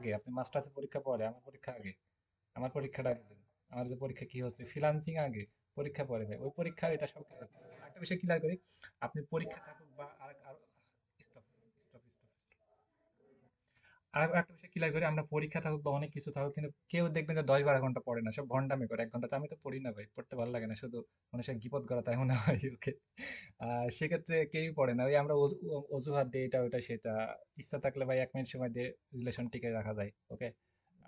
আগে, আপনি মাস্টার্সে পরীক্ষা পরে, আমার পরীক্ষা আগে, আমার পরীক্ষাটা আগে দিন। আমার যে পরীক্ষা কি হচ্ছে ফ্রিল্যান্সিং আগে, পরীক্ষা পরে ভাই, ওই পরীক্ষা এটা সব কিছু। একটা বিষয় ক্লিয়ার করি, আপনি পরীক্ষা থাকুক বা আর স্টপ স্টপ স্টপ। আর একটা বিষয় ক্লিয়ার করি, আমরা পরীক্ষা থাকুক বা অনেক কিছু থাকুক, কিন্তু কেউ দেখবেন যে 10-12 ঘন্টা পড়ে না, সব ভন্ডামি করে 1 ঘন্টা। তো আমি তো পড়ি না ভাই, পড়তে ভালো লাগে না, শুধু মানুষের গিবত করা, তাই মনে হয়। ওকে, সেক্ষেত্রে কেউই পড়ে না, ওই আমরা অজুহাত দিই, এটা ওটা সেটা। ইচ্ছা থাকলে ভাই 1 মিনিট সময় দিয়ে রিলেশন টিকে রাখা যায়। ওকে,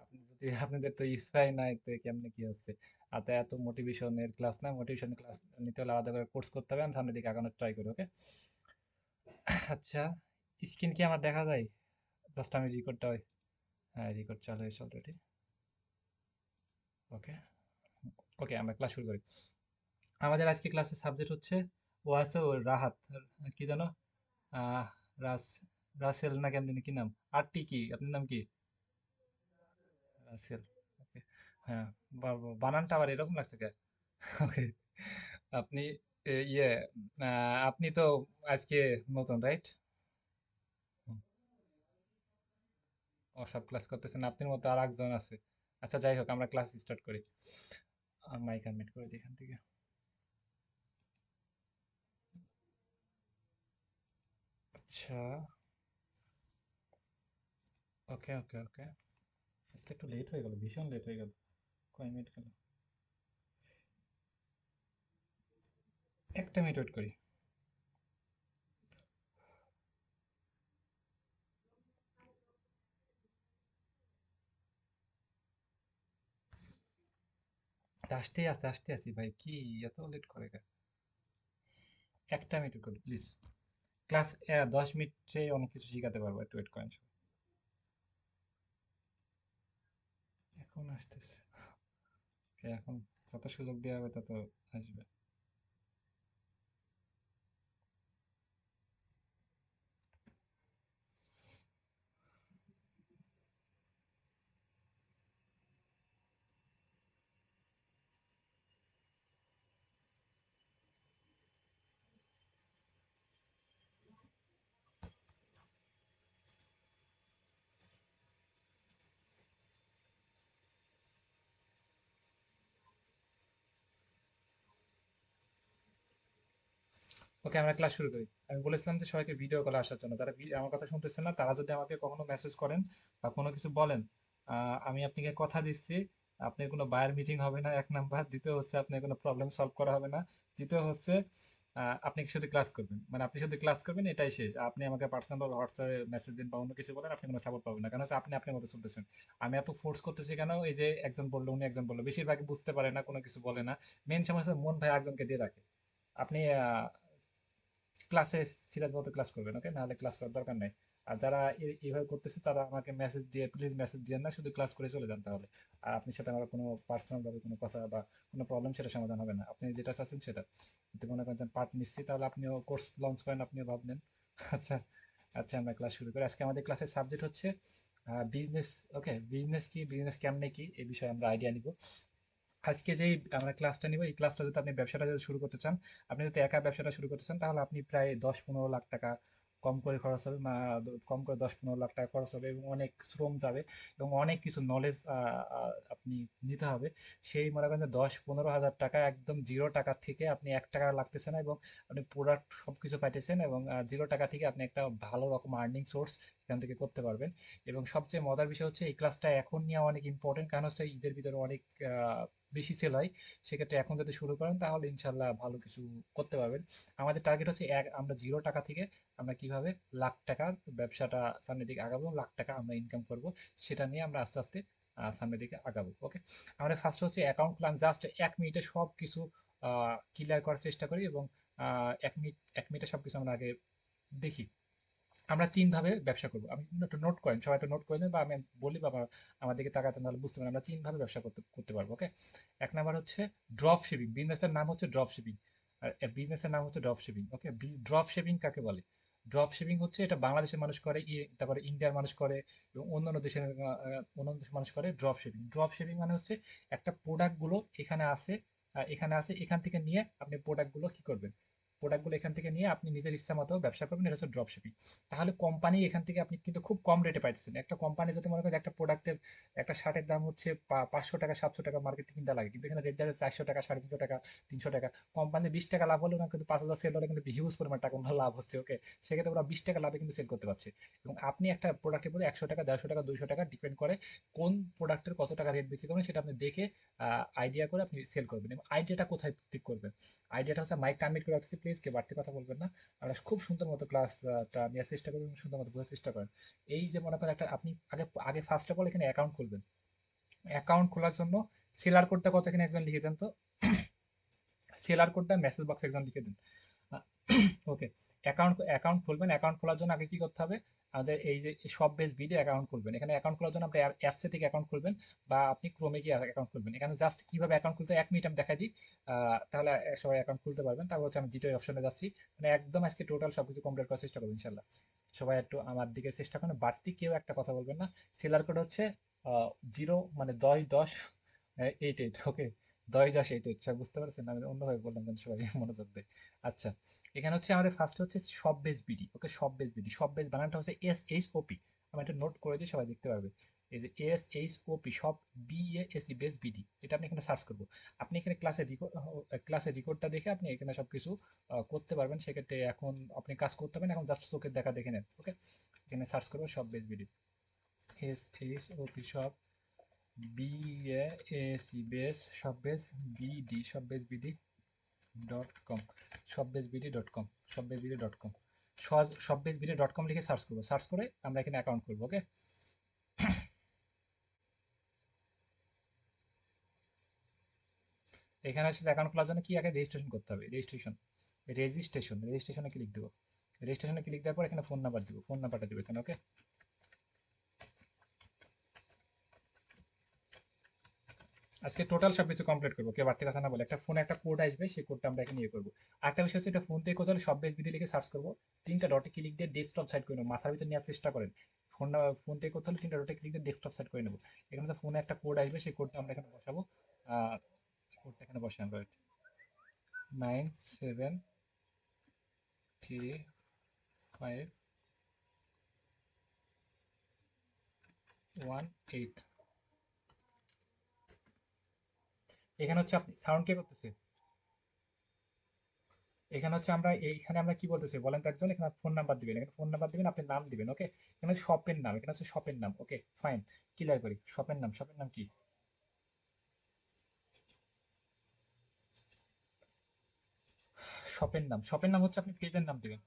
আপনি যদি, আপনাদের তো ইচ্ছাই নাই, তো কেমনে কি হচ্ছে? আর তো এত মোটিভেশনের ক্লাস না, মোটিভেশন ক্লাস নিতে হলে আলাদা করে কোর্স করতে হবে। আমি সামনের দিকে আগানোর ট্রাই করি। ওকে, আচ্ছা, স্ক্রিন কি আমার দেখা যায়? জাস্ট আমি রেকর্ডটা, হ্যাঁ রেকর্ড চালু হয়েছে অলরেডি। ওকে, ওকে, আমরা ক্লাস শুরু করি। আমাদের আজকে ক্লাসের সাবজেক্ট হচ্ছে, ও আছে ও রাহাত, কি জানো, আহ রাস রাসেল না কেমন জানি কি নাম, আরটি কি, আপনার নাম কি? রাসেল। ওকে, হ্যাঁ, বানানটা আবার এরকম লাগছে কে? ওকে, আপনি ইয়ে, আপনি তো আজকে নতুন, রাইট? ও সব ক্লাস করতেছেন, আপনার মতো আর একজন আছে। আচ্ছা যাই হোক, আমরা ক্লাস স্টার্ট করি। মাইক আনমিউট করে দিই এখান থেকে। আচ্ছা, ওকে ওকে ওকে। আজকে একটু লেট হয়ে গেল, ভীষণ লেট হয়ে গেল। কয় মিনিট গেল? একটা মিনিট ওয়েট করি। তা আসতেই আছে, আসতে আছি ভাই, কি এত লেট করে কেন? একটা মিনিট ওয়েট করি প্লিজ। ক্লাস 10 মিনিটে অনেক কিছু শিখাতে পারবো, একটু ওয়েট করেন সবাই। এখন আসতেছে। Okay, এখন যত সুযোগ দেওয়া হবে তত আসবে। ওকে, আমরা ক্লাস শুরু করি। আমি বলেছিলাম যে সবাইকে ভিডিও কলে আসার জন্য, তারা আমার কথা শুনতেছে না। তারা যদি আমাকে কখনো মেসেজ করেন বা কোনো কিছু বলেন, আমি আপনাকে কথা দিচ্ছি, আপনার কোনো বায়ার মিটিং হবে না, 1 নাম্বার। দ্বিতীয় হচ্ছে, আপনার কোনো প্রবলেম সলভ করা হবে না। তৃতীয় হচ্ছে, আপনি শুধু ক্লাস করবেন, মানে আপনি শুধু ক্লাস করবেন, এটাই শেষ। আপনি আমাকে পার্সোনাল হোয়াটসঅ্যাপে মেসেজ দিন বা অন্য কিছু বলেন, আপনি কোনো সাপোর্ট পাবেন না, কারণ হচ্ছে আপনি আপনার মতো চলতেছেন। আমি এত ফোর্স করতেছি কেন? এই যে একজন বললো, উনি একজন বললো, বেশিরভাগই বুঝতে পারে না, কোনো কিছু বলে না। মেন সমস্যা মন ভাই একজনকে দিয়ে রাখে। আপনি ক্লাসে সিরিয়াস মতো ক্লাস করবেন, ওকে, নাহলে ক্লাস করার দরকার নাই। আর যারা এইভাবে করতেছে, তারা আমাকে মেসেজ দিয়ে, প্লিজ মেসেজ দিয়েন না, শুধু ক্লাস করে চলে যান তাহলে। আর আপনার সাথে আমার কোনো পার্সোনাল ভাবে কোনো কথা বা কোনো প্রবলেম, সেটা সমাধান হবে না। আপনি যেটা চাচ্ছেন সেটা, যদি মনে করেন পার্ট নিচ্ছি, তাহলে আপনিও কোর্স লঞ্চ করেন, আপনিও ভাব নেন। আচ্ছা, আচ্ছা, আমরা ক্লাস শুরু করি। আজকে আমাদের ক্লাসের সাবজেক্ট হচ্ছে বিজনেস। ওকে, বিজনেস কি, বিজনেস কেমনে কি, এই বিষয়ে আমরা আইডিয়া নিব। আজকে যেই আমরা ক্লাসটা নিব, এই ক্লাসটা যদি আপনি ব্যবসাটা যদি শুরু করতে চান, আপনি যদি একা ব্যবসাটা শুরু করতে চান, তাহলে আপনি প্রায় 10-15 লাখ টাকা কম করে খরচ হবে, কম করে 10-15 লাখ টাকা খরচ হবে, এবং অনেক শ্রম যাবে, এবং অনেক কিছু নলেজ আপনি নিতে হবে। সেই মনে করেন যে 10-15 হাজার টাকা একদম জিরো টাকা থেকে, আপনি 1 টাকা লাগতেছে না, এবং আপনি প্রোডাক্ট সব কিছু পাইতেছেন, এবং জিরো টাকা থেকে আপনি একটা ভালো রকম আর্নিং সোর্স এখান থেকে করতে পারবেন। এবং সবচেয়ে মজার বিষয় হচ্ছে, এই ক্লাসটা এখন নেওয়া অনেক ইম্পর্টেন্ট, কারণ হচ্ছে ঈদের ভিতরে অনেক বেশি সেল হয়। সেক্ষেত্রে এখন যদি শুরু করেন, তাহলে ইনশাল্লাহ ভালো কিছু করতে পারবেন। আমাদের টার্গেট হচ্ছে, আমরা জিরো টাকা থেকে আমরা কিভাবে লাখ টাকার ব্যবসাটা সামনের দিকে আগাবো, লাখ টাকা আমরা ইনকাম করব, সেটা নিয়ে আমরা আস্তে আস্তে সামনের দিকে আগাবো। ওকে, আমরা ফার্স্ট হচ্ছে অ্যাকাউন্ট প্ল্যান, জাস্ট 1 মিনিটে সব কিছু ক্লিয়ার করার চেষ্টা করি, এবং 1 মিনিটে সব কিছু আমরা আগে দেখি। আমরা 3 ভাবে ব্যবসা করবো। আমি একটু নোট করেন, সবাই একটু নোট করে নেন, বা আমি বলি, বা আমার দিকে তাকাতেন, তাহলে বুঝতে পারেন। আমরা 3 ভাবে ব্যবসা করতে করতে পারবো। ওকে, 1 নাম্বার হচ্ছে ড্রপ শিপিং, বিজনেসের নাম হচ্ছে ড্রপ শিপিং। আর বিজনেসের নাম হচ্ছে ড্রপ শিপিং। ওকে, ড্রপ শিপিং কাকে বলে? ড্রপ শিপিং হচ্ছে, এটা বাংলাদেশের মানুষ করে, তারপরে ইন্ডিয়ার মানুষ করে, এবং অন্যান্য দেশের অন্যান্য দেশের মানুষ করে ড্রপ শিপিং। ড্রপ শিপিং মানে হচ্ছে, একটা প্রোডাক্ট গুলো এখানে আসে, এখানে আসে, এখান থেকে নিয়ে আপনি প্রোডাক্ট গুলো কি করবেন, প্রোডাক্টগুলো এখান থেকে নিয়ে আপনি নিজের ইচ্ছা মতো ব্যবসা করবেন, এটা হচ্ছে ড্রপ শিপিং। তাহলে কোম্পানি এখান থেকে আপনি কিন্তু খুব কম রেটে পাইতেছেন। একটা কোম্পানি যদি মনে করেন একটা প্রোডাক্টের একটা শার্টের দাম হচ্ছে 500 টাকা 700 টাকা মার্কেটে কিনতে লাগে, কিন্তু এখানে রেট যাবে 400 টাকা 350 টাকা 300 টাকা। কোম্পানি 20 টাকা লাভ হলেও না কিন্তু 5,000 সেল হলে কিন্তু হিউজ পরিমাণ টাকা ওনার লাভ হচ্ছে। ওকে, সেক্ষেত্রে ওরা 20 টাকা লাভে কিন্তু সেল করতে পারছে। এবং আপনি একটা প্রোডাক্টের উপরে 100 টাকা 150 টাকা 200 টাকা ডিপেন্ড করে কোন প্রোডাক্টের কত টাকা রেট বিক্রি করবেন সেটা আপনি দেখে আইডিয়া করে আপনি সেল করবেন। এবং আইডিয়াটা কোথায় ঠিক করবেন? আইডিয়াটা হচ্ছে মাইক কানেক্ট করে রাখছি, প্লিজ কেউ বাড়তি কথা বলবেন না। আমরা খুব সুন্দর মতো ক্লাসটা নেওয়ার চেষ্টা করবেন, সুন্দর মতো বোঝার চেষ্টা করেন। এই যে মনে করেন একটা আপনি আগে আগে ফার্স্ট অফ অল এখানে অ্যাকাউন্ট খুলবেন। অ্যাকাউন্ট খোলার জন্য সেলার কোডটা কত এখানে একজন লিখে দেন তো। সেলার কোডটা মেসেজ বক্সে একজন লিখে দিন। ওকে, অ্যাকাউন্ট অ্যাকাউন্ট খুলবেন। অ্যাকাউন্ট খোলার জন্য আগে কি করতে হবে? আমাদের এই যে সব বেস বিডি অ্যাকাউন্ট খুলবেন। এখানে অ্যাকাউন্ট খোলার জন্য আপনি অ্যাপসে থেকে অ্যাকাউন্ট খুলবেন, বা আপনি ক্রোমে গিয়ে অ্যাকাউন্ট খুলবেন। এখানে জাস্ট কিভাবে অ্যাকাউন্ট খুলতে 1 মিনিট আমি দেখাই দিই, তাহলে সবাই অ্যাকাউন্ট খুলতে পারবেন। তারপর হচ্ছে আমি দ্বিতীয় অপশনে যাচ্ছি। মানে একদম আজকে টোটাল সবকিছু কমপ্লিট করার চেষ্টা করবো ইনশাল্লাহ। সবাই একটু আমার দিকে চেষ্টা করেন, বাড়তি কেউ একটা কথা বলবেন না। সেলার কোড হচ্ছে 0 মানে 10-10-88। ওকে, 10-10-88, সব বুঝতে পারছেন? আমি অন্যভাবে বললাম যেন সবাই মনোযোগ দেয়। আচ্ছা, এখানে হচ্ছে আমাদের ফার্স্ট হচ্ছে সব বেস বিডি। ওকে, সব বেস বিডি, সব বেস বানানটা হচ্ছে SHOP। আমি একটা নোট করে দিই, সবাই দেখতে পারবে। এই যে SHOP, সব BASE বেস বিডি, এটা আপনি এখানে সার্চ করবো। আপনি এখানে ক্লাসের রেকর্ডটা দেখে আপনি এখানে সবকিছু করতে পারবেন। সেক্ষেত্রে এখন আপনি কাজ করতে পারেন, এখন জাস্ট চোখের দেখা দেখে নেন। ওকে, এখানে সার্চ করবো সব বেস বিডি, SHOP, সব BASE বেস, সব বেস বিডি, সব বেস বিডি .com, সববেসবিডি.com, সববেসবিডি.com, সববেসবিডি.com লিখে সার্চ করবো। সার্চ করে আমরা এখানে অ্যাকাউন্ট খুলবো। ওকে, এখানে হচ্ছে অ্যাকাউন্ট খোলার জন্য কি আগে রেজিস্ট্রেশন করতে হবে। রেজিস্ট্রেশনে ক্লিক দেবো। রেজিস্ট্রেশনে ক্লিক দেওয়ার পর এখানে ফোন নাম্বার দিব, ফোন নাম্বারটা দেবো এখানে। ওকে, আজকে টোটাল সবকিছু কমপ্লিট করবো, কেউ বাড়তি কথা না বলে। একটা ফোনে একটা কোড আসবে, সেই কোডটা আমরা এখানে ইয়ে করবো। আরেকটা বিষয় হচ্ছে, এটা ফোন থেকে কোথাও সব বেস ভিডিও লিখে সার্চ করবো। 3টা ডটে ক্লিক দিয়ে ডেস্কটপ সাইড করে নেবো, মাথার ভিতরে নেওয়ার চেষ্টা করেন। ফোন থেকে কোথাও 3টা ডটে ক্লিক দিয়ে ডেস্কটপ সাইড করে নেবো। এখানে তো ফোনে একটা কোড আসবে, সেই কোডটা আমরা এখানে বসাবো। কোডটা এখানে বসান, রাইট, 97351 8। এখানে হচ্ছে আপনি সাউন্ড কে করতেছে, এখানে হচ্ছে এইখানে আমরা কি বলতেছি বলেন তো একজন। এখানে ফোন নাম্বার দিবেন, এখানে ফোন নাম্বার দিবেন, আপনি নাম দিবেন। ওকে, এখানে শপের নাম, এখানে হচ্ছে শপের নাম। ওকে ফাইন, ক্লিয়ার করি। শপের নাম, শপের নাম কি? শপের নাম হচ্ছে আপনি পেজের নাম দিবেন।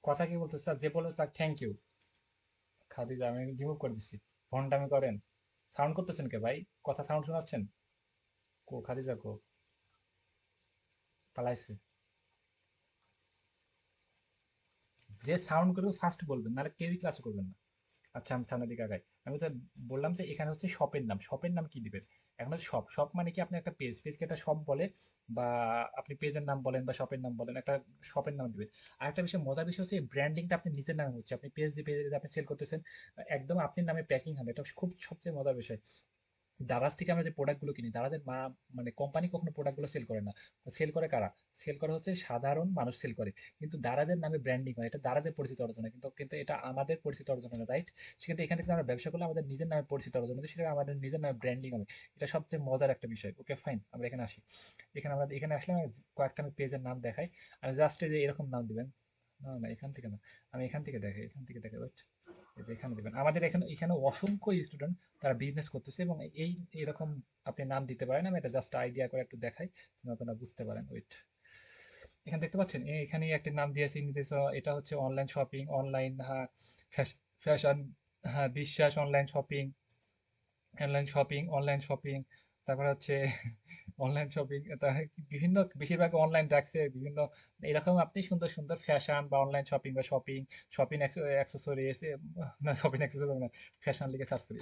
কথা কি বলতে স্যার, যে বলো স্যার থ্যাংক ইউ। খাদিজা, আমি রিমুভ করে দিচ্ছি। ফোনটা আমি করেন, সাউন্ড করতেছেন কে ভাই? কথা সাউন্ড শোনাচ্ছেন? কো খাদিজা কো, পালাইছে? যে সাউন্ড করবে ফার্স্ট বলবেন, নাহলে কেউই ক্লাস করবেন না। আচ্ছা, আমি সামনের দিকে আগাই। আমি তো বললাম যে এখানে হচ্ছে শপের নাম, শপের নাম কি দিবেন? এখন হচ্ছে শপ, শপ মানে কি আপনি একটা পেজকে একটা শপ বলে, বা আপনি পেজের নাম বলেন বা শপের নাম বলেন, একটা শপের নাম দিবেন। আর একটা বিষয়, মজার বিষয় হচ্ছে ব্র্যান্ডিংটা আপনি নিজের নামে হচ্ছে, আপনি পেজে আপনি সেল করতেছেন, একদম আপনার নামে প্যাকিং হবে। এটা খুব সবচেয়ে মজার বিষয়। দারাজ থেকে আমরা যে প্রোডাক্টগুলো কিনি, দারাজের মানে কোম্পানি কখনো প্রোডাক্টগুলো সেল করে না। সেল করে কারা? সেল করে হচ্ছে সাধারণ মানুষ সেল করে। কিন্তু দারাজের নামে ব্র্যান্ডিং হয়, এটা দারাজের পরিচিতি অর্জন হয়, কিন্তু কিন্তু এটা আমাদের পরিচিতি অর্জন হয় না, রাইট? সেক্ষেত্রে এখান থেকে আমরা ব্যবসা করলে আমাদের নিজের নামে পরিচিতি অর্জন হবে, সেটা আমাদের নিজের নামে ব্র্যান্ডিং হবে। এটা সবচেয়ে মজার একটা বিষয়। ওকে ফাইন, আমরা এখানে আসি। এখানে আসলে আমি কয়েকটা আমি পেজের নাম দেখাই। আমি জাস্ট যে এরকম নাম দিবেন। না না, এখান থেকে না, আমি এখান থেকে দেখাই ওয়েট। এই যে এখানে দিবেন। আমাদের এখানে এখানে অসংখ্য স্টুডেন্ট তারা বিজনেস করতেছে, এবং এরকম আপনি নাম দিতে পারেন। আমি এটা জাস্ট আইডিয়া করে একটু দেখাই, যেন আপনারা বুঝতে পারেন। ওয়েট, এখানে দেখতে পাচ্ছেন, এখানে একটা নাম দিয়েছি নিতেছ। এটা হচ্ছে অনলাইন শপিং, অনলাইন, হ্যাঁ, ফ্যাশন, হ্যাঁ, বিশ্বাস অনলাইন শপিং, অনলাইন শপিং। তারপর হচ্ছে অনলাইন শপিং, বিভিন্ন বেশিরভাগ অনলাইন রাখছে বিভিন্ন। এরকম আপনি সুন্দর সুন্দর ফ্যাশন বা অনলাইন শপিং বা শপিং অ্যাক্সেসরিজ, না শপিং অ্যাক্সেসরি না, ফ্যাশন লিখে সার্চ করি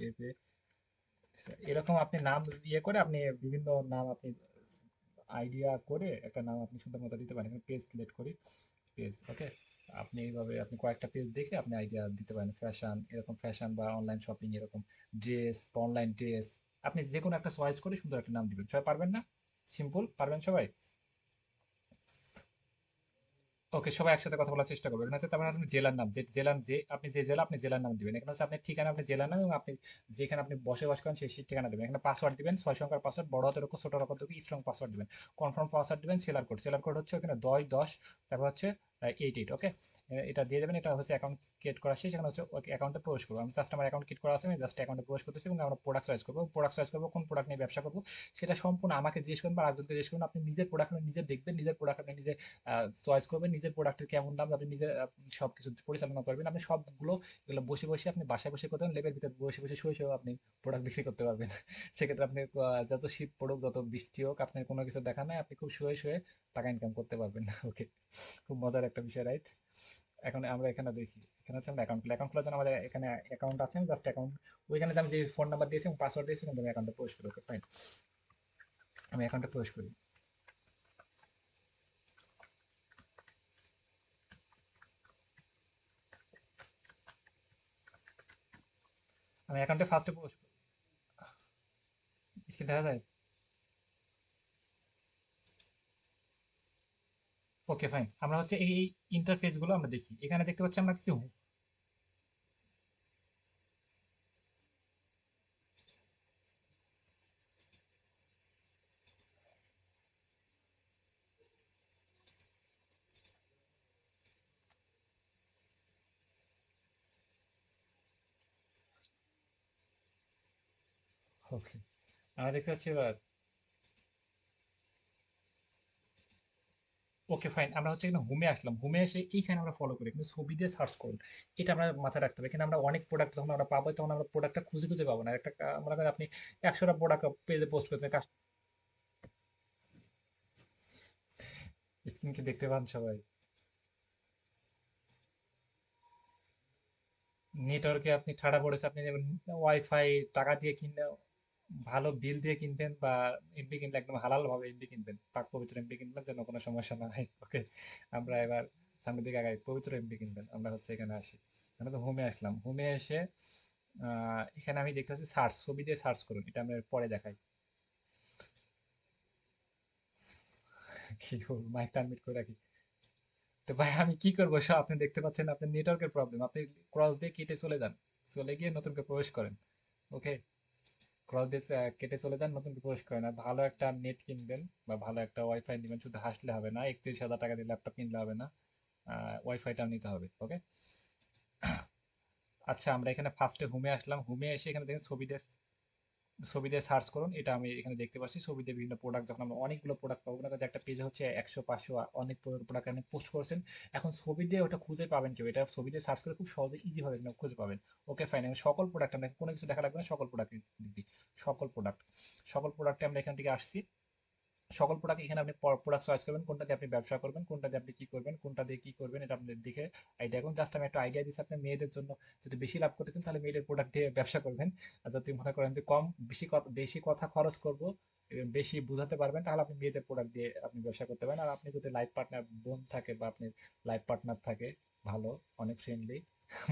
এরকম আপনি নাম ইয়ে করে আপনি বিভিন্ন নাম আপনি আইডিয়া করে একটা নাম আপনি সুন্দর মতো দিতে পারেন। পেজ সিলেক্ট করি, পেজ। ওকে, আপনি এইভাবে আপনি কয়েকটা পেজ দেখে আপনি আইডিয়া দিতে পারেন, ফ্যাশন এরকম, ফ্যাশন বা অনলাইন শপিং এরকম, ড্রেস বা অনলাইন ড্রেস, আপনি যে কোনো একটা চয়েস করে সুন্দর একটা নাম দিবেন। সবাই পারবেন না? সিম্পল পারবেন সবাই? ওকে, সবাই একসাথে কথা বলার চেষ্টা করবেন। এখানে হচ্ছে তারপরে আপনি জেলার নাম, যে জেলার, যে আপনি যে জেলা, আপনি জেলার নাম দিবেন। এখানে হচ্ছে আপনার ঠিকানা, আপনি জেলার নাম, এবং আপনি যেখানে আপনি বসবাস করেন সেই ঠিকানা দিবেন। এখানে পাসওয়ার্ড দিবেন, 6 সংখ্যার পাসওয়ার্ড, বড় হাতের অক্ষর ছোট হাতের অক্ষর থেকে স্ট্রং পাসওয়ার্ড দিবেন। কনফার্ম পাসওয়ার্ড দিবেন। সেলার কোড, সেলার কোড হচ্ছে ওখানে 10 10, তারপর হচ্ছে 88। ওকে, এটা দিয়ে দেবেন। এটা হচ্ছে অ্যাকাউন্ট ক্রিয়েট করা শেষ। এখানে হচ্ছে ওকে অ্যাকাউন্টে প্রবেশ করবো। আমি জাস্ট আমার অ্যাকাউন্ট ক্রিয়েট করা আছে, আমি জাস্ট অ্যাকাউন্টে প্রবেশ করতেছি এবং আমরা প্রোডাক্ট চয়েস করবো। প্রোডাক্ট চয়েস করবো, কোন প্রোডাক্ট নিয়ে ব্যবসা করবো সেটা সম্পূর্ণ আমাকে জিজ্ঞেস করবেন বা আরেকজনকে জিজ্ঞেস করবেন। আপনি নিজের প্রোডাক্ট আপনি নিজে দেখবেন, নিজের প্রোডাক্ট আপনি নিজে চয়েস করবেন, নিজের প্রোডাক্টের কেমন দাম আপনি নিজে সবকিছু পরিচালনা করবেন। আপনি সবগুলো এগুলো বসে বসে আপনি বাসায় বসে করতে পারেন, লেবের ভিতরে বসে বসে শুয়ে শুয়ে আপনি প্রোডাক্ট বিক্রি করতে পারবেন। সেক্ষেত্রে আপনি যত শীত পড়ুক, যত বৃষ্টি হোক, আপনার কোনো কিছু দেখা নাই, আপনি খুব শুয়ে শুয়ে টাকা ইনকাম করতে পারবেন। ওকে, খুব মজার একটা বিষয়, রাইট? এখন আমরা এখানে দেখি, এখানে হচ্ছে আমরা অ্যাকাউন্ট খুলি। অ্যাকাউন্ট খোলার জন্য আমাদের এখানে অ্যাকাউন্ট আছে, জাস্ট অ্যাকাউন্ট, ওইখানে যে আমি যে ফোন নাম্বার দিয়েছি এবং পাসওয়ার্ড দিয়েছি কিন্তু আমি অ্যাকাউন্টে প্রবেশ করি। ওকে ফাইন, আমি অ্যাকাউন্টে প্রবেশ করি। আমি অ্যাকাউন্টে ফার্স্টে প্রবেশ করি। স্ক্রিন দেখা যায়? ওকে ফাইন, আমরা হচ্ছে এই ইন্টারফেস গুলো আমরা দেখি। এখানে দেখতে পাচ্ছি আমরা কিছু। ওকে, আমরা দেখতে পাচ্ছি এবার। ওকে ফাইন, আমরা হচ্ছে এখানে হোমে আসলাম। হোমে এসে এইখানে আমরা ফলো করি, কিন্তু ছবি দিয়ে সার্চ করুন। এটা আমরা মাথায় রাখতে হবে। এখানে আমরা অনেক প্রোডাক্ট যখন আমরা পাবো, তখন আমরা প্রোডাক্টটা খুঁজে খুঁজে পাবো না। একটা মনে করেন আপনি 100টা প্রোডাক্ট পেজে পোস্ট করতে, স্ক্রিন কি দেখতে পান সবাই? নেটওয়ার্কে আপনি ঠাড়া পড়েছে, আপনি যেমন ওয়াইফাই টাকা দিয়ে কিনলে, ভালো বিল দিয়ে কিনবেন বা এমবি কিনলে একদম হালাল ভাবে এমবি কিনবেন, পাক পবিত্র এমবি কিনবেন, যেন কোনো সমস্যা না হয়। ওকে, আমরা এবার সামনের দিকে আগাই। পবিত্র এমবি কিনবেন। আমরা হচ্ছে এখানে আসি, আমরা তো হোমে আসলাম। হোমে এসে এখানে আমি দেখতে পাচ্ছি সার্চ, ছবি দিয়ে সার্চ করুন। এটা আমরা পরে দেখাই। কি করবো, মাইকটা আনমিউট করে রাখি। তো ভাই আমি কি করবো, সব আপনি দেখতে পাচ্ছেন, আপনার নেটওয়ার্কের প্রবলেম। আপনি ক্রস দিয়ে কেটে চলে যান, চলে গিয়ে নতুন করে প্রবেশ করেন। ওকে, ক্রস দিয়ে কেটে চলে যান, নতুন করে প্রবেশ করেন। আর ভালো একটা নেট কিনবেন বা ভালো একটা ওয়াইফাই নেবেন। শুধু হাসলে হবে না, 31,000 টাকা দিয়ে ল্যাপটপ কিনলে হবে না, ওয়াইফাইটাও নিতে হবে। ওকে, আচ্ছা আমরা এখানে ফার্স্টে হোমে আসলাম। হোমে এসে এখানে দেখেন ছবি দিয়ে, ছবি দিয়ে সার্চ করুন। এটা আমি এখানে দেখতে পাচ্ছি। ছবি দিয়ে বিভিন্ন প্রোডাক্ট, যখন আমরা অনেকগুলো প্রোডাক্ট পাবো না, যে একটা পেজে হচ্ছে 100 500 অনেক প্রোডাক্ট আপনি পোস্ট করেছেন। এখন ছবি দিয়ে ওটা খুঁজে পাবেন কেউ, এটা ছবি দিয়ে সার্চ করে খুব সহজে ইজি ভাবে আপনি খুঁজে পাবেন। ওকে ফাইন, সকল প্রোডাক্ট আমরা কোনো কিছু দেখা লাগবে না, সকল প্রোডাক্ট দিবি, সকল প্রোডাক্ট, সকল প্রোডাক্টে আমরা এখান থেকে আসছি। সকল প্রোডাক্ট এখানে আপনি প্রোডাক্ট চয়েস করবেন, কোনটা দিয়ে আপনি ব্যবসা করবেন, কোনটা দিয়ে আপনি কি করবেন, কোনটা দিয়ে কি করবেন, এটা আপনাদের দিকে আইডিয়া। এবং জাস্ট আমি একটা আইডিয়া দিচ্ছি, আপনি মেয়েদের জন্য যদি বেশি লাভ করতে চান তাহলে মেয়েদের প্রোডাক্ট দিয়ে ব্যবসা করবেন। আর যদি মনে করেন যে কম, বেশি কথা খরচ করব এবং বেশি বুঝাতে পারবেন, তাহলে আপনি মেয়েদের প্রোডাক্ট দিয়ে আপনি ব্যবসা করতে পারেন। আর আপনি যদি লাইফ পার্টনার বোন থাকে বা আপনি লাইফ পার্টনার থাকে ভালো, অনেক ফ্রেন্ডলি,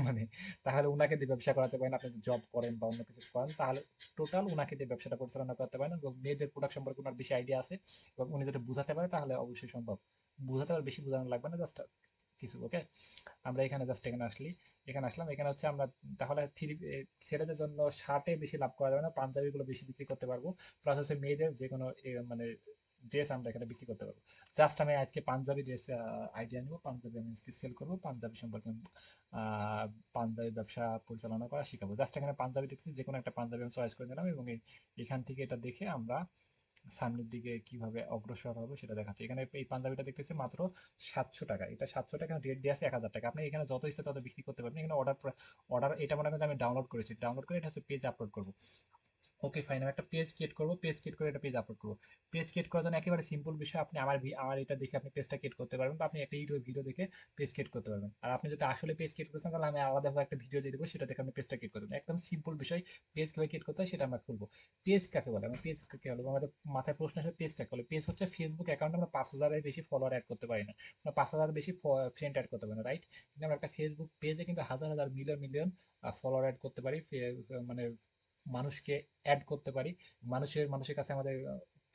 মানে তাহলে উনাকে দিয়ে ব্যবসা করাতে পারেন। আপনি জব করেন বা অন্য কিছু করেন, তাহলে টোটাল উনাকে দিয়ে ব্যবসাটা পরিচালনা করতে পারেন। এবং মেয়েদের প্রোডাক্ট সম্পর্কে ওনার বেশি আইডিয়া আছে, এবং উনি যদি বুঝাতে পারে তাহলে অবশ্যই সম্ভব। বুঝাতে পারে, বেশি বোঝানো লাগবে না, জাস্ট কিছু। ওকে, আমরা এখানে জাস্ট এখানে আসলি, এখানে আসলাম। এখানে হচ্ছে আমরা তাহলে ছেলেদের জন্য শার্টে বেশি লাভ করা যাবে না, পাঞ্জাবিগুলো বেশি বিক্রি করতে পারবো। প্লাস হচ্ছে মেয়েদের যে কোনো মানে ড্রেস আমরা এখানে বিক্রি করতে পারবো। জাস্ট আমি আজকে পাঞ্জাবি ড্রেস আইডিয়া নিব, পাঞ্জাবি আমি আজকে সেল করবো, পাঞ্জাবি সম্পর্কে আহ, পাঞ্জাবি ব্যবসা পরিচালনা করা শিখাবো। জাস্ট এখানে পাঞ্জাবি দেখছি, যে কোনো একটা পাঞ্জাবি আমি চয়েস করে নিলাম এবং এখান থেকে এটা দেখে আমরা সামনের দিকে কিভাবে অগ্রসর হবে সেটা দেখাচ্ছে। এখানে এই পাঞ্জাবিটা দেখতেছি মাত্র 700 টাকা। এটা 700 টাকা, রেট দিয়ে আছে 1,000 টাকা। আপনি এখানে যত ইচ্ছে তত বিক্রি করতে পারবেন। এখানে অর্ডার, এটা মনে করেন যে আমি ডাউনলোড করেছি, ডাউনলোড করে এটা হচ্ছে পেজ আপলোড করবো। ওকে ফাইন, আমি একটা পেজ ক্রিয়েট করবো, পেজ ক্রিয়েট করে একটা পেজ আপলোড করবো। পেজ ক্রিয়েট করার জন্য একেবারে সিম্পল বিষয়, আপনি আমার এটা দেখে আপনি পেজটা ক্রিয়েট করতে পারবেন, বা আপনি একটা ইউটিউব ভিডিও দেখে পেজ ক্রিয়েট করতে পারবেন। আর আপনি যদি আসলে পেজ ক্রিয়েট করতে চান, তাহলে আমি আলাদাভাবে একটা ভিডিও দিয়ে দেবো, সেটা দেখে আপনি পেজটা ক্রিয়েট করতে পারবেন। একদম সিম্পল বিষয়, পেজ কিভাবে ক্রিয়েট করতে হয় সেটা আমরা খুলবো। পেজ কাকে বলে, আমরা পেজ কাকে বলবো, আমাদের মাথায় প্রশ্ন আসে পেজ কাকে বলে। পেজ হচ্ছে ফেসবুক অ্যাকাউন্টে আমরা 5,000-এর বেশি ফলোয়ার অ্যাড করতে পারি না, আমরা 5,000-এর বেশি ফ্রেন্ড অ্যাড করতে পারি না, রাইট? কিন্তু আমরা একটা ফেসবুক পেজে কিন্তু হাজার হাজার মিলিয়ন মিলিয়ন ফলোয়ার অ্যাড করতে পারি, মানে মানুষকে অ্যাড করতে পারি। মানুষের কাছে আমাদের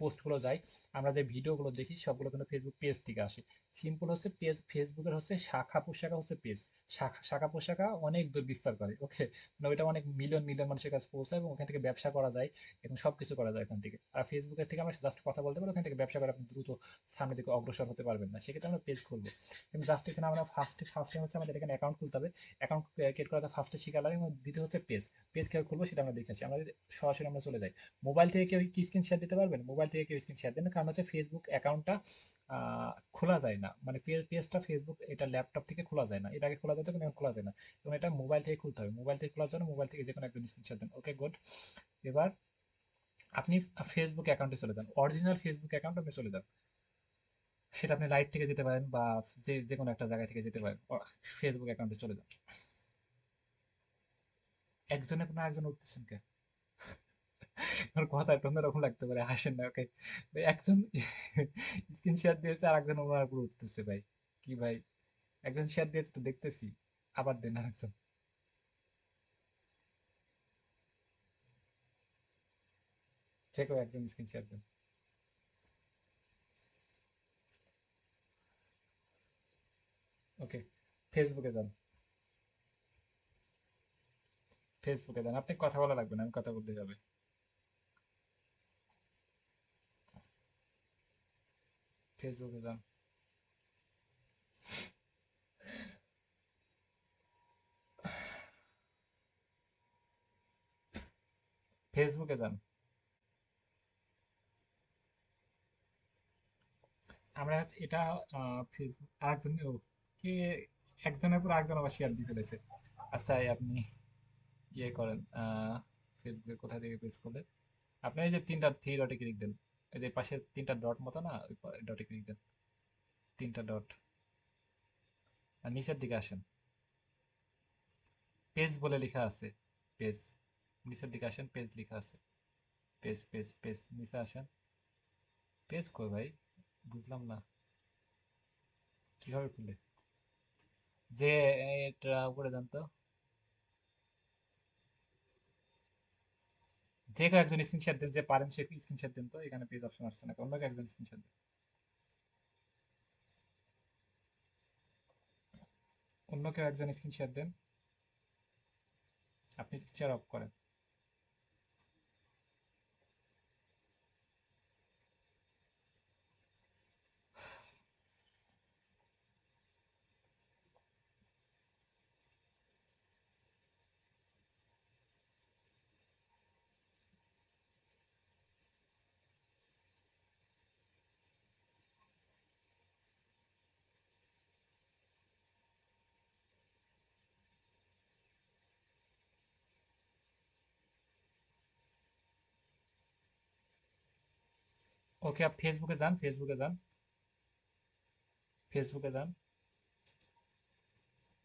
পোস্টগুলো যায়, আমরা যে ভিডিওগুলো দেখি সবগুলো কিন্তু ফেসবুক পেজ থেকে আসে। সিম্পল হচ্ছে পেজ, ফেসবুকের হচ্ছে শাখা প্রশাখা হচ্ছে পেজ। শাখা শাখা প্রশাখা অনেক দূর বিস্তার করে, ওকে, মানে ওইটা অনেক মিলিয়ন মিলিয়ন মানুষের কাছে পৌঁছায়, এবং ওখান থেকে ব্যবসা করা যায় এবং সবকিছু করা যায় ওখান থেকে। আর ফেসবুকের থেকে আমরা জাস্ট কথা বলতে পারি, ওখান থেকে ব্যবসা করে আপনি দ্রুত সামনের দিকে অগ্রসর হতে পারবেন না, সেক্ষেত্রে আমরা পেজ খুলবো। কিন্তু জাস্ট এখানে আমরা ফার্স্টে হচ্ছে আমাদের এখানে অ্যাকাউন্ট খুলতে হবে। অ্যাকাউন্ট ক্রিয়েট করাতে ফার্স্টে শিখা লাগে, এবং দ্বিতীয় হচ্ছে পেজ। পেজ কীভাবে খুলবো সেটা আমরা দেখে আসি। আমরা যদি সরাসরি আমরা চলে যাই, মোবাইল থেকে কেউ কি স্ক্রিন শেয়ার দিতে পারবেন? মোবাইল থেকে কেউ স্ক্রিন শেয়ার দেন না, কারণ হচ্ছে ফেসবুক অ্যাকাউন্টটা খোলা যায় না, মানে পেজটা ফেসবুক এটা ল্যাপটপ থেকে খোলা যায় না, এটাকে খোলা যেত কিন্তু এখন খোলা যায় না, এবং এটা মোবাইল থেকে খুলতে হবে। মোবাইল থেকে খোলার জন্য মোবাইল থেকে যে কোনো একজন স্ক্রিন শেয়ার দেন, ওকে গুড। এবার আপনি ফেসবুক অ্যাকাউন্টে চলে যান, অরিজিনাল ফেসবুক অ্যাকাউন্টে আপনি চলে যান। সেটা আপনি লাইট থেকে যেতে পারেন, বা যে যে কোনো একটা জায়গা থেকে যেতে পারেন, ফেসবুক অ্যাকাউন্টে চলে যান। একজনের পর একজন উঠতেছেন কে? ওর কথা একটু অন্যরকম লাগতে পারে, হাসেন না, ওকে। একজন স্ক্রিন শেয়ার দিয়েছে, আর একজন ওনার উপর উঠতেছে, ভাই কি ভাই? একজন শেয়ার দিয়েছে তো দেখতেছি, আবার দেন আরেকজন। যে কেউ একজন স্ক্রিন শেয়ার দেন। ওকে, ফেসবুকে যান, ফেসবুকে যান, আপনি কথা বলা লাগবে না, আমি কথা বলতে যাবে। ফেসবুকে যান, ফেসবুকে যান। আমরা এটা ফেসবুক আরেকজন কে, একজনের পর একজন আবার শেয়ার দিয়ে ফেলেছে। আচ্ছা, আপনি ইয়ে করেন, ফেসবুকে কোথা থেকে পেজ করলেন? আপনি এই যে তিনটা থ্রি ডটে ক্লিক দেন, এই যে পাশে তিনটা ডট মতো না, ওই ডটে ক্লিক দেন, তিনটা ডট, আর নিচের দিকে আসেন, পেজ বলে লেখা আছে, পেজ। নিচের দিকে আসেন, পেজ লেখা আছে, পেজ পেজ পেজ, নিচে আসেন। পেজ কই ভাই? বুঝলাম না, কিভাবে খুলে? যে এটা উপরে যান তো, যে কেউ একজন স্ক্রিনশট দেন, যে পারেন সে স্ক্রিনশট দেন তো, এখানে পেজ অপশন আসছে না, অন্য কেউ একজন স্ক্রিনশট দেন, অন্য কেউ একজন স্ক্রিনশট দেন, আপনি স্ক্রিনশট অফ করেন। ওকে, আপ ফেসবুকে যান, ফেসবুকে যান, ফেসবুকে যান,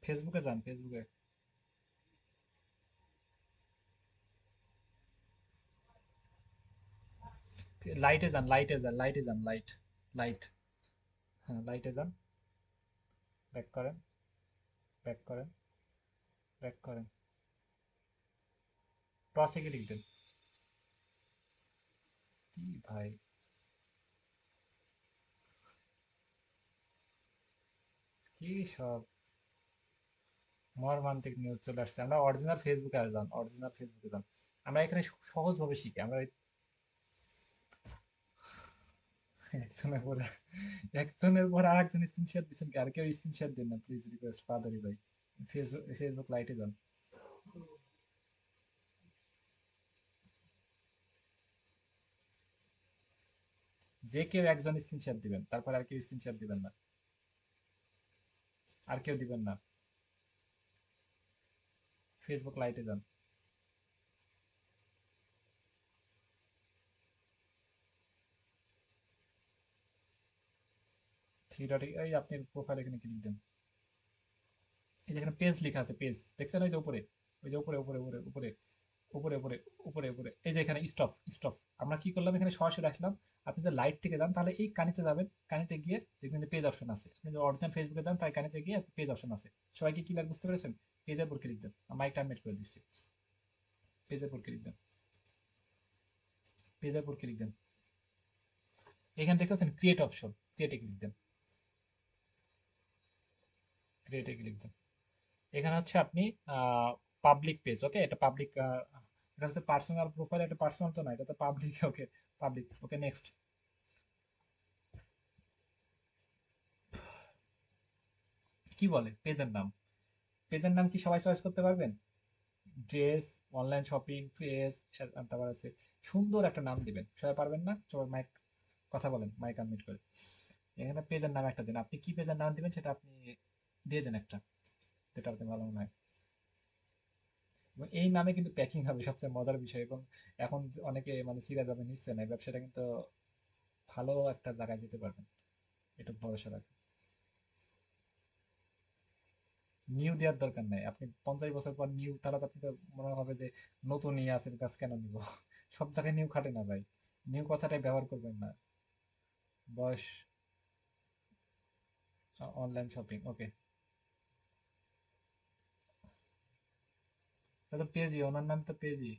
ফেসবুকে যান, ফেসবুকে লাইটে যান, লাইটে যান, লাইটে যান, লাইট, লাইট, হ্যাঁ লাইটে যান, ব্যাক করেন, ব্যাক করেন, ব্যাক করেন, টপে ক্লিক দেন। কি ভাই, কি সব মর্মান্তিক নিউজ চলে আসছে। আমরা অরিজিনাল ফেসবুকে আর যান, অরিজিনাল ফেসবুকে যান। আমরা এখানে সহজ ভাবে শিখি, আমরা একজনের পর একজনের পর আর একজন স্ক্রিনশট দিচ্ছেন, কি আর কেউ স্ক্রিনশট দেন না প্লিজ, রিকোয়েস্ট ফাদারি ভাই। ফেসবুক, ফেসবুক লাইটে যান, যে কেউ একজন স্ক্রিনশট দিবেন, তারপর আর কেউ স্ক্রিনশট দিবেন না, আর কেউ দিবেন না। ফেসবুক লাইটে যান, থ্রি ডট, এই আপনি প্রোফাইল এখানে ক্লিক দেন। এই যেখানে পেজ লেখা আছে, পেজ দেখছেন ওই যে উপরে, ওই যে উপরে উপরে উপরে উপরে উপরে উপরে উপরে উপরে, এই যে এখানে স্টপ স্টপ। আমরা কি করলাম, এখানে সরাসরি আসলাম। আপনি যদি লাইট থেকে যান তাহলে এই কানিতে যাবেন, কানিতে গিয়ে দেখবেন যে পেজ অপশন আছে। আপনি যদি অরিজিনাল ফেসবুকে যান তাই কানিতে গিয়ে পেজ অপশন আছে। সবাই কি ক্লিয়ার বুঝতে পেরেছেন? পেজের উপর ক্লিক দেন, মাইকটা আনমিউট করে দিচ্ছি। পেজের উপর ক্লিক দেন, পেজের উপর ক্লিক দেন। এখানে দেখতে পাচ্ছেন ক্রিয়েট অপশন, ক্রিয়েটে ক্লিক দেন, ক্রিয়েটে ক্লিক দেন। এখানে হচ্ছে আপনি পাবলিক পেজ, ওকে, এটা পাবলিক, এটা হচ্ছে পার্সোনাল প্রোফাইল, এটা পার্সোনাল তো না, এটা তো পাবলিক। ওকে, পাবলিক, ওকে নেক্সট। কি বলে পেজের নাম? পেজের নাম কি সবাই চয়েস করতে পারবেন? ড্রেস, অনলাইন শপিং, পেজ, তারপর আছে সুন্দর একটা নাম দিবেন। সবাই পারবেন না? সবাই মাইক, কথা বলেন, মাইক আনমিউট করে। এখানে পেজের নাম একটা দিন, আপনি কি পেজের নাম দিবেন সেটা আপনি দিয়ে দেন একটা, যেটা আপনি ভালো মনে হয়। এবং এই নামে কিন্তু প্যাকিং হবে, সবচেয়ে মজার বিষয়। এবং এখন অনেকে মানে সিরিয়াস ভাবে নিচ্ছে না, এই ব্যবসাটা কিন্তু ভালো একটা জায়গায় যেতে পারবেন, এটা ভরসা রাখেন। নিউ দেওয়ার দরকার নাই, আপনি 50 বছর পর নিউ, তাহলে তো আপনি তো মনে হবে যে নতুন নিয়ে আছেন, কাজ কেন নিব? সব জায়গায় নিউ খাটে না ভাই, নিউ কথাটাই ব্যবহার করবেন না। বয়স, অনলাইন শপিং, ওকে। তো পেজি, ওনার নাম তো পেজি।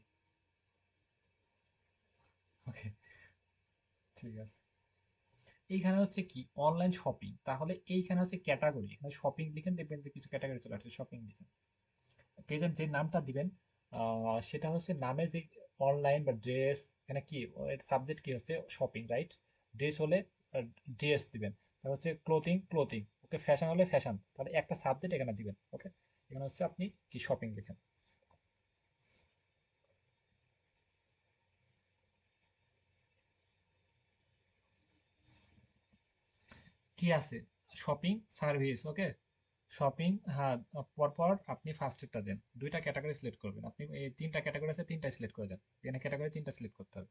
ওকে, ঠিক আছে। এইখানে হচ্ছে কি অনলাইন শপিং, তাহলে এইখানে হচ্ছে ক্যাটাগরি, এখানে শপিং লিখেন, দেখবেন যে কিছু ক্যাটাগরি চলে আসছে, শপিং লিখেন। পেজের যে নামটা দিবেন সেটা হচ্ছে নামে যে অনলাইন বা ড্রেস, এখানে কি সাবজেক্ট কি হচ্ছে শপিং, রাইট? ড্রেস হলে ড্রেস দিবেন, তারপর হচ্ছে ক্লোথিং, ক্লোথিং, ওকে। ফ্যাশন হলে ফ্যাশন, তাহলে একটা সাবজেক্ট এখানে দিবেন, ওকে। এখানে হচ্ছে আপনি কি শপিং লিখেন। কি আছে? শপিং সার্ভিস, ওকে। শপিং, হ্যাঁ। পরপর আপনি ফার্স্টেরটা দেন, দুইটা ক্যাটাগরি সিলেক্ট করবেন। আপনি এই তিনটা ক্যাটাগরি আছে, তিনটা সিলেক্ট করে দেন। এখানে ক্যাটাগরি তিনটা সিলেক্ট করতে হবে।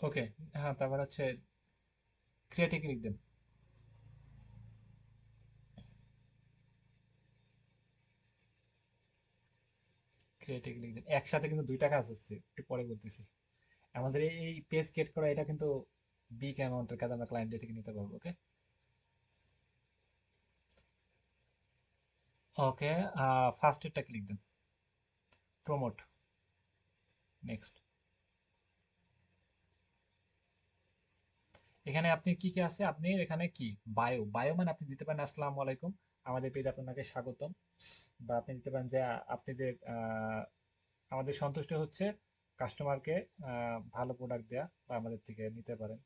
ওকে, হ্যাঁ। তারপর হচ্ছে ক্রিয়েটে ক্লিক দেন, ক্রিয়েটে ক্লিক দেন। একসাথে কিন্তু দুইটা কাজ হচ্ছে, একটু পরে বলতেছি। আমাদের এই পেজ ক্রিয়েট করা এটা কিন্তু বিগ অ্যামাউন্টের কাজ, আমরা ক্লায়েন্টের থেকে নিতে পারবো, ওকে। ওকে, ফার্স্টেরটা ক্লিক দেন, প্রমোট, নেক্সট। এখানে আপনি কি কি আছে, আপনি এখানে কি বায়ো, বায়ো মানে আপনি দিতে পারেন আসসালামু আলাইকুম, আমাদের পেজ আপনাকে স্বাগতম। বা আপনি দিতে পারেন যে আপনি যে আমাদের সন্তুষ্ট হচ্ছে কাস্টমারকে ভালো প্রোডাক্ট দেয়া, বা আমাদের থেকে নিতে পারেন।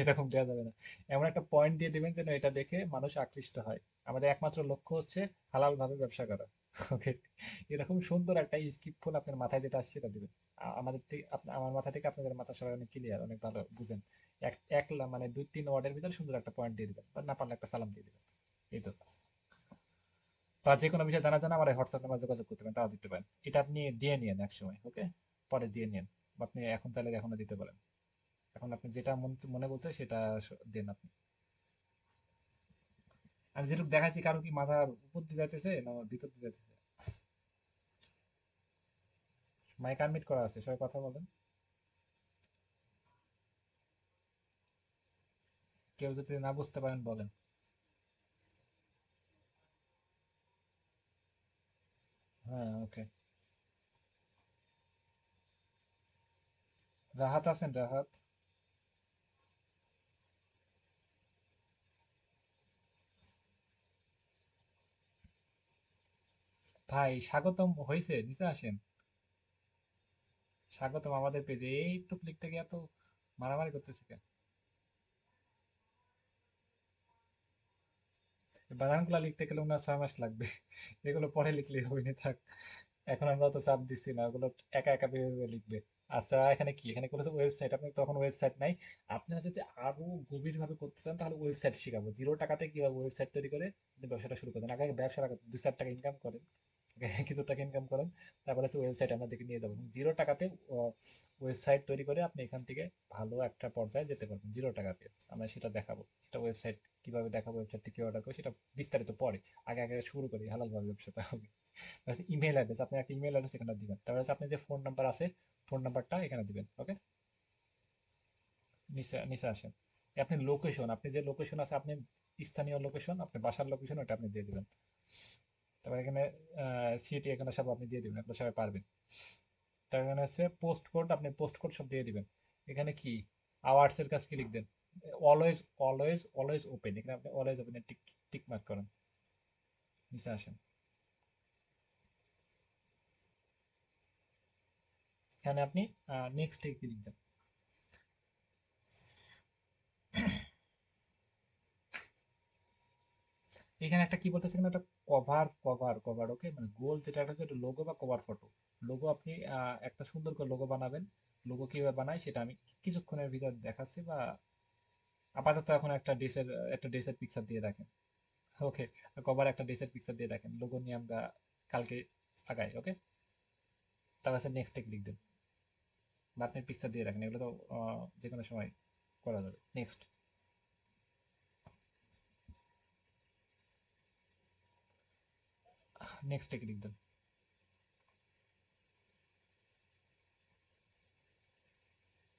এরকম দেওয়া যাবে না, এমন একটা পয়েন্ট দিয়ে দিবেন যেন এটা দেখে মানুষ আকৃষ্ট হয়। আমাদের একমাত্র লক্ষ্য হচ্ছে হালাল ভাবে ব্যবসা করা। ওকে, এরকম সুন্দর একটা স্কিপ ফুল আপনার মাথায় যেটা আসছে সেটা দিবেন। আমাদের থেকে আমার মাথা থেকে আপনাদের মাথা সবাই অনেক ক্লিয়ার, অনেক ভালো বুঝেন। এক এক মানে 2-3 ওয়ার্ডের ভিতরে সুন্দর একটা পয়েন্ট দিয়ে দিবেন, বা না পারলে একটা সালাম দিয়ে দিবেন, এই তো। বা যে কোনো বিষয় জানার জন্য আমার হোয়াটসঅ্যাপ নাম্বার যোগাযোগ করতে পারেন, তাও দিতে পারেন। এটা আপনি দিয়ে নিন এক সময়, ওকে, পরে দিয়ে নিন। বা আপনি এখন চাইলে এখনো দিতে পারেন। এখন আপনি যেটা মনে বলছে সেটা দেন আপনি। আমি যেটুকু দেখাচ্ছি, কারো কি মাথার উপর দিয়ে যাইতেছে না ভিতর দিয়ে যাইতেছে? মাইক আনমিউট করা আছে, সবাই কথা বলেন। কেউ যদি না বুঝতে পারেন বলেন। হ্যাঁ, ওকে। রাহাত আছেন? রাহাত ভাই, স্বাগতম হয়েছে, নিচে আসেন। স্বাগতম আমাদের পেজে, এই তো লিখতে গিয়ে এত মারামারি করতেছে কেন? বানানগুলো লিখতে গেলে ওনার 6 মাস লাগবে। এগুলো পরে লিখলেই হবে না, থাক। এখন আমরা তো চাপ দিচ্ছি না, ওগুলো একা একা ভেবে ভেবে লিখবে। আচ্ছা, এখানে কি, এখানে করেছে ওয়েবসাইট, আপনি তখন ওয়েবসাইট নাই। আপনারা যদি আরো গভীর ভাবে করতে চান তাহলে ওয়েবসাইট শিখাবো, 0 টাকাতে কিভাবে ওয়েবসাইট তৈরি করে আপনি ব্যবসাটা শুরু করেন। আগে ব্যবসার আগে 2-4 টাকা ইনকাম করেন, আগে কিছু টাকা ইনকাম করেন, তারপরে হচ্ছে ওয়েবসাইট আমরা দেখে নিয়ে যাবো। 0 টাকাতে ওয়েবসাইট তৈরি করে আপনি এখান থেকে ভালো একটা পর্যায়ে যেতে পারবেন 0 টাকাতে। আমরা সেটা দেখাবো, সেটা ওয়েবসাইট কিভাবে দেখাবো, ওয়েবসাইট থেকে অর্ডার করবো, সেটা বিস্তারিত পরে। আগে আগে শুরু করি হালাল ভাবে ব্যবসাটা হবে। ইমেল অ্যাড্রেস, আপনি একটা ইমেল অ্যাড্রেস এখানে দিবেন, তারপরে হচ্ছে আপনি যে ফোন নাম্বার আছে ফোন নাম্বারটা এখানে দিবেন। ওকে, নিচে নিচে আসেন। আপনি লোকেশন, আপনি যে লোকেশন আছে, আপনি স্থানীয় লোকেশন, আপনি বাসার লোকেশন, ওটা আপনি দিয়ে দিবেন। তারপর এখানে সিটি, এখানে সব আপনি দিয়ে দিবেন, আপনার সবাই পারবেন। তার এখানে আছে পোস্ট কোড, আপনি পোস্ট কোড সব দিয়ে দিবেন। এখানে কি আওয়ার্স এর কাজ কি লিখবেন, অলওয়েজ অলওয়েজ অলওয়েজ ওপেন, এখানে আপনি always open tick tick mark করেন। নিচে আসেন, এখানে আপনি নেক্সট কি লিখবেন। এখানে একটা কি বলতেছে, এখানে একটা কভার, ওকে, মানে গোল যেটা, একটা হচ্ছে লোগো বা কভার ফটো। লোগো আপনি একটা সুন্দর করে লোগো বানাবেন। লোগো কিভাবে বানায় সেটা আমি কিছুক্ষণের ভিতর দেখাচ্ছি, বা আপাতত এখন একটা ড্রেসের পিকচার দিয়ে রাখেন। ওকে, কভার একটা ড্রেসের পিকচার দিয়ে রাখেন, লোগো নিয়ে আমরা কালকে আগাই। ওকে, তারপর আছে নেক্সট ক্লিক দেন, বা আপনি পিকচার দিয়ে রাখেন, এগুলো তো যে কোনো সময় করা যাবে। নেক্সট, নেক্সটে ক্লিক দেন,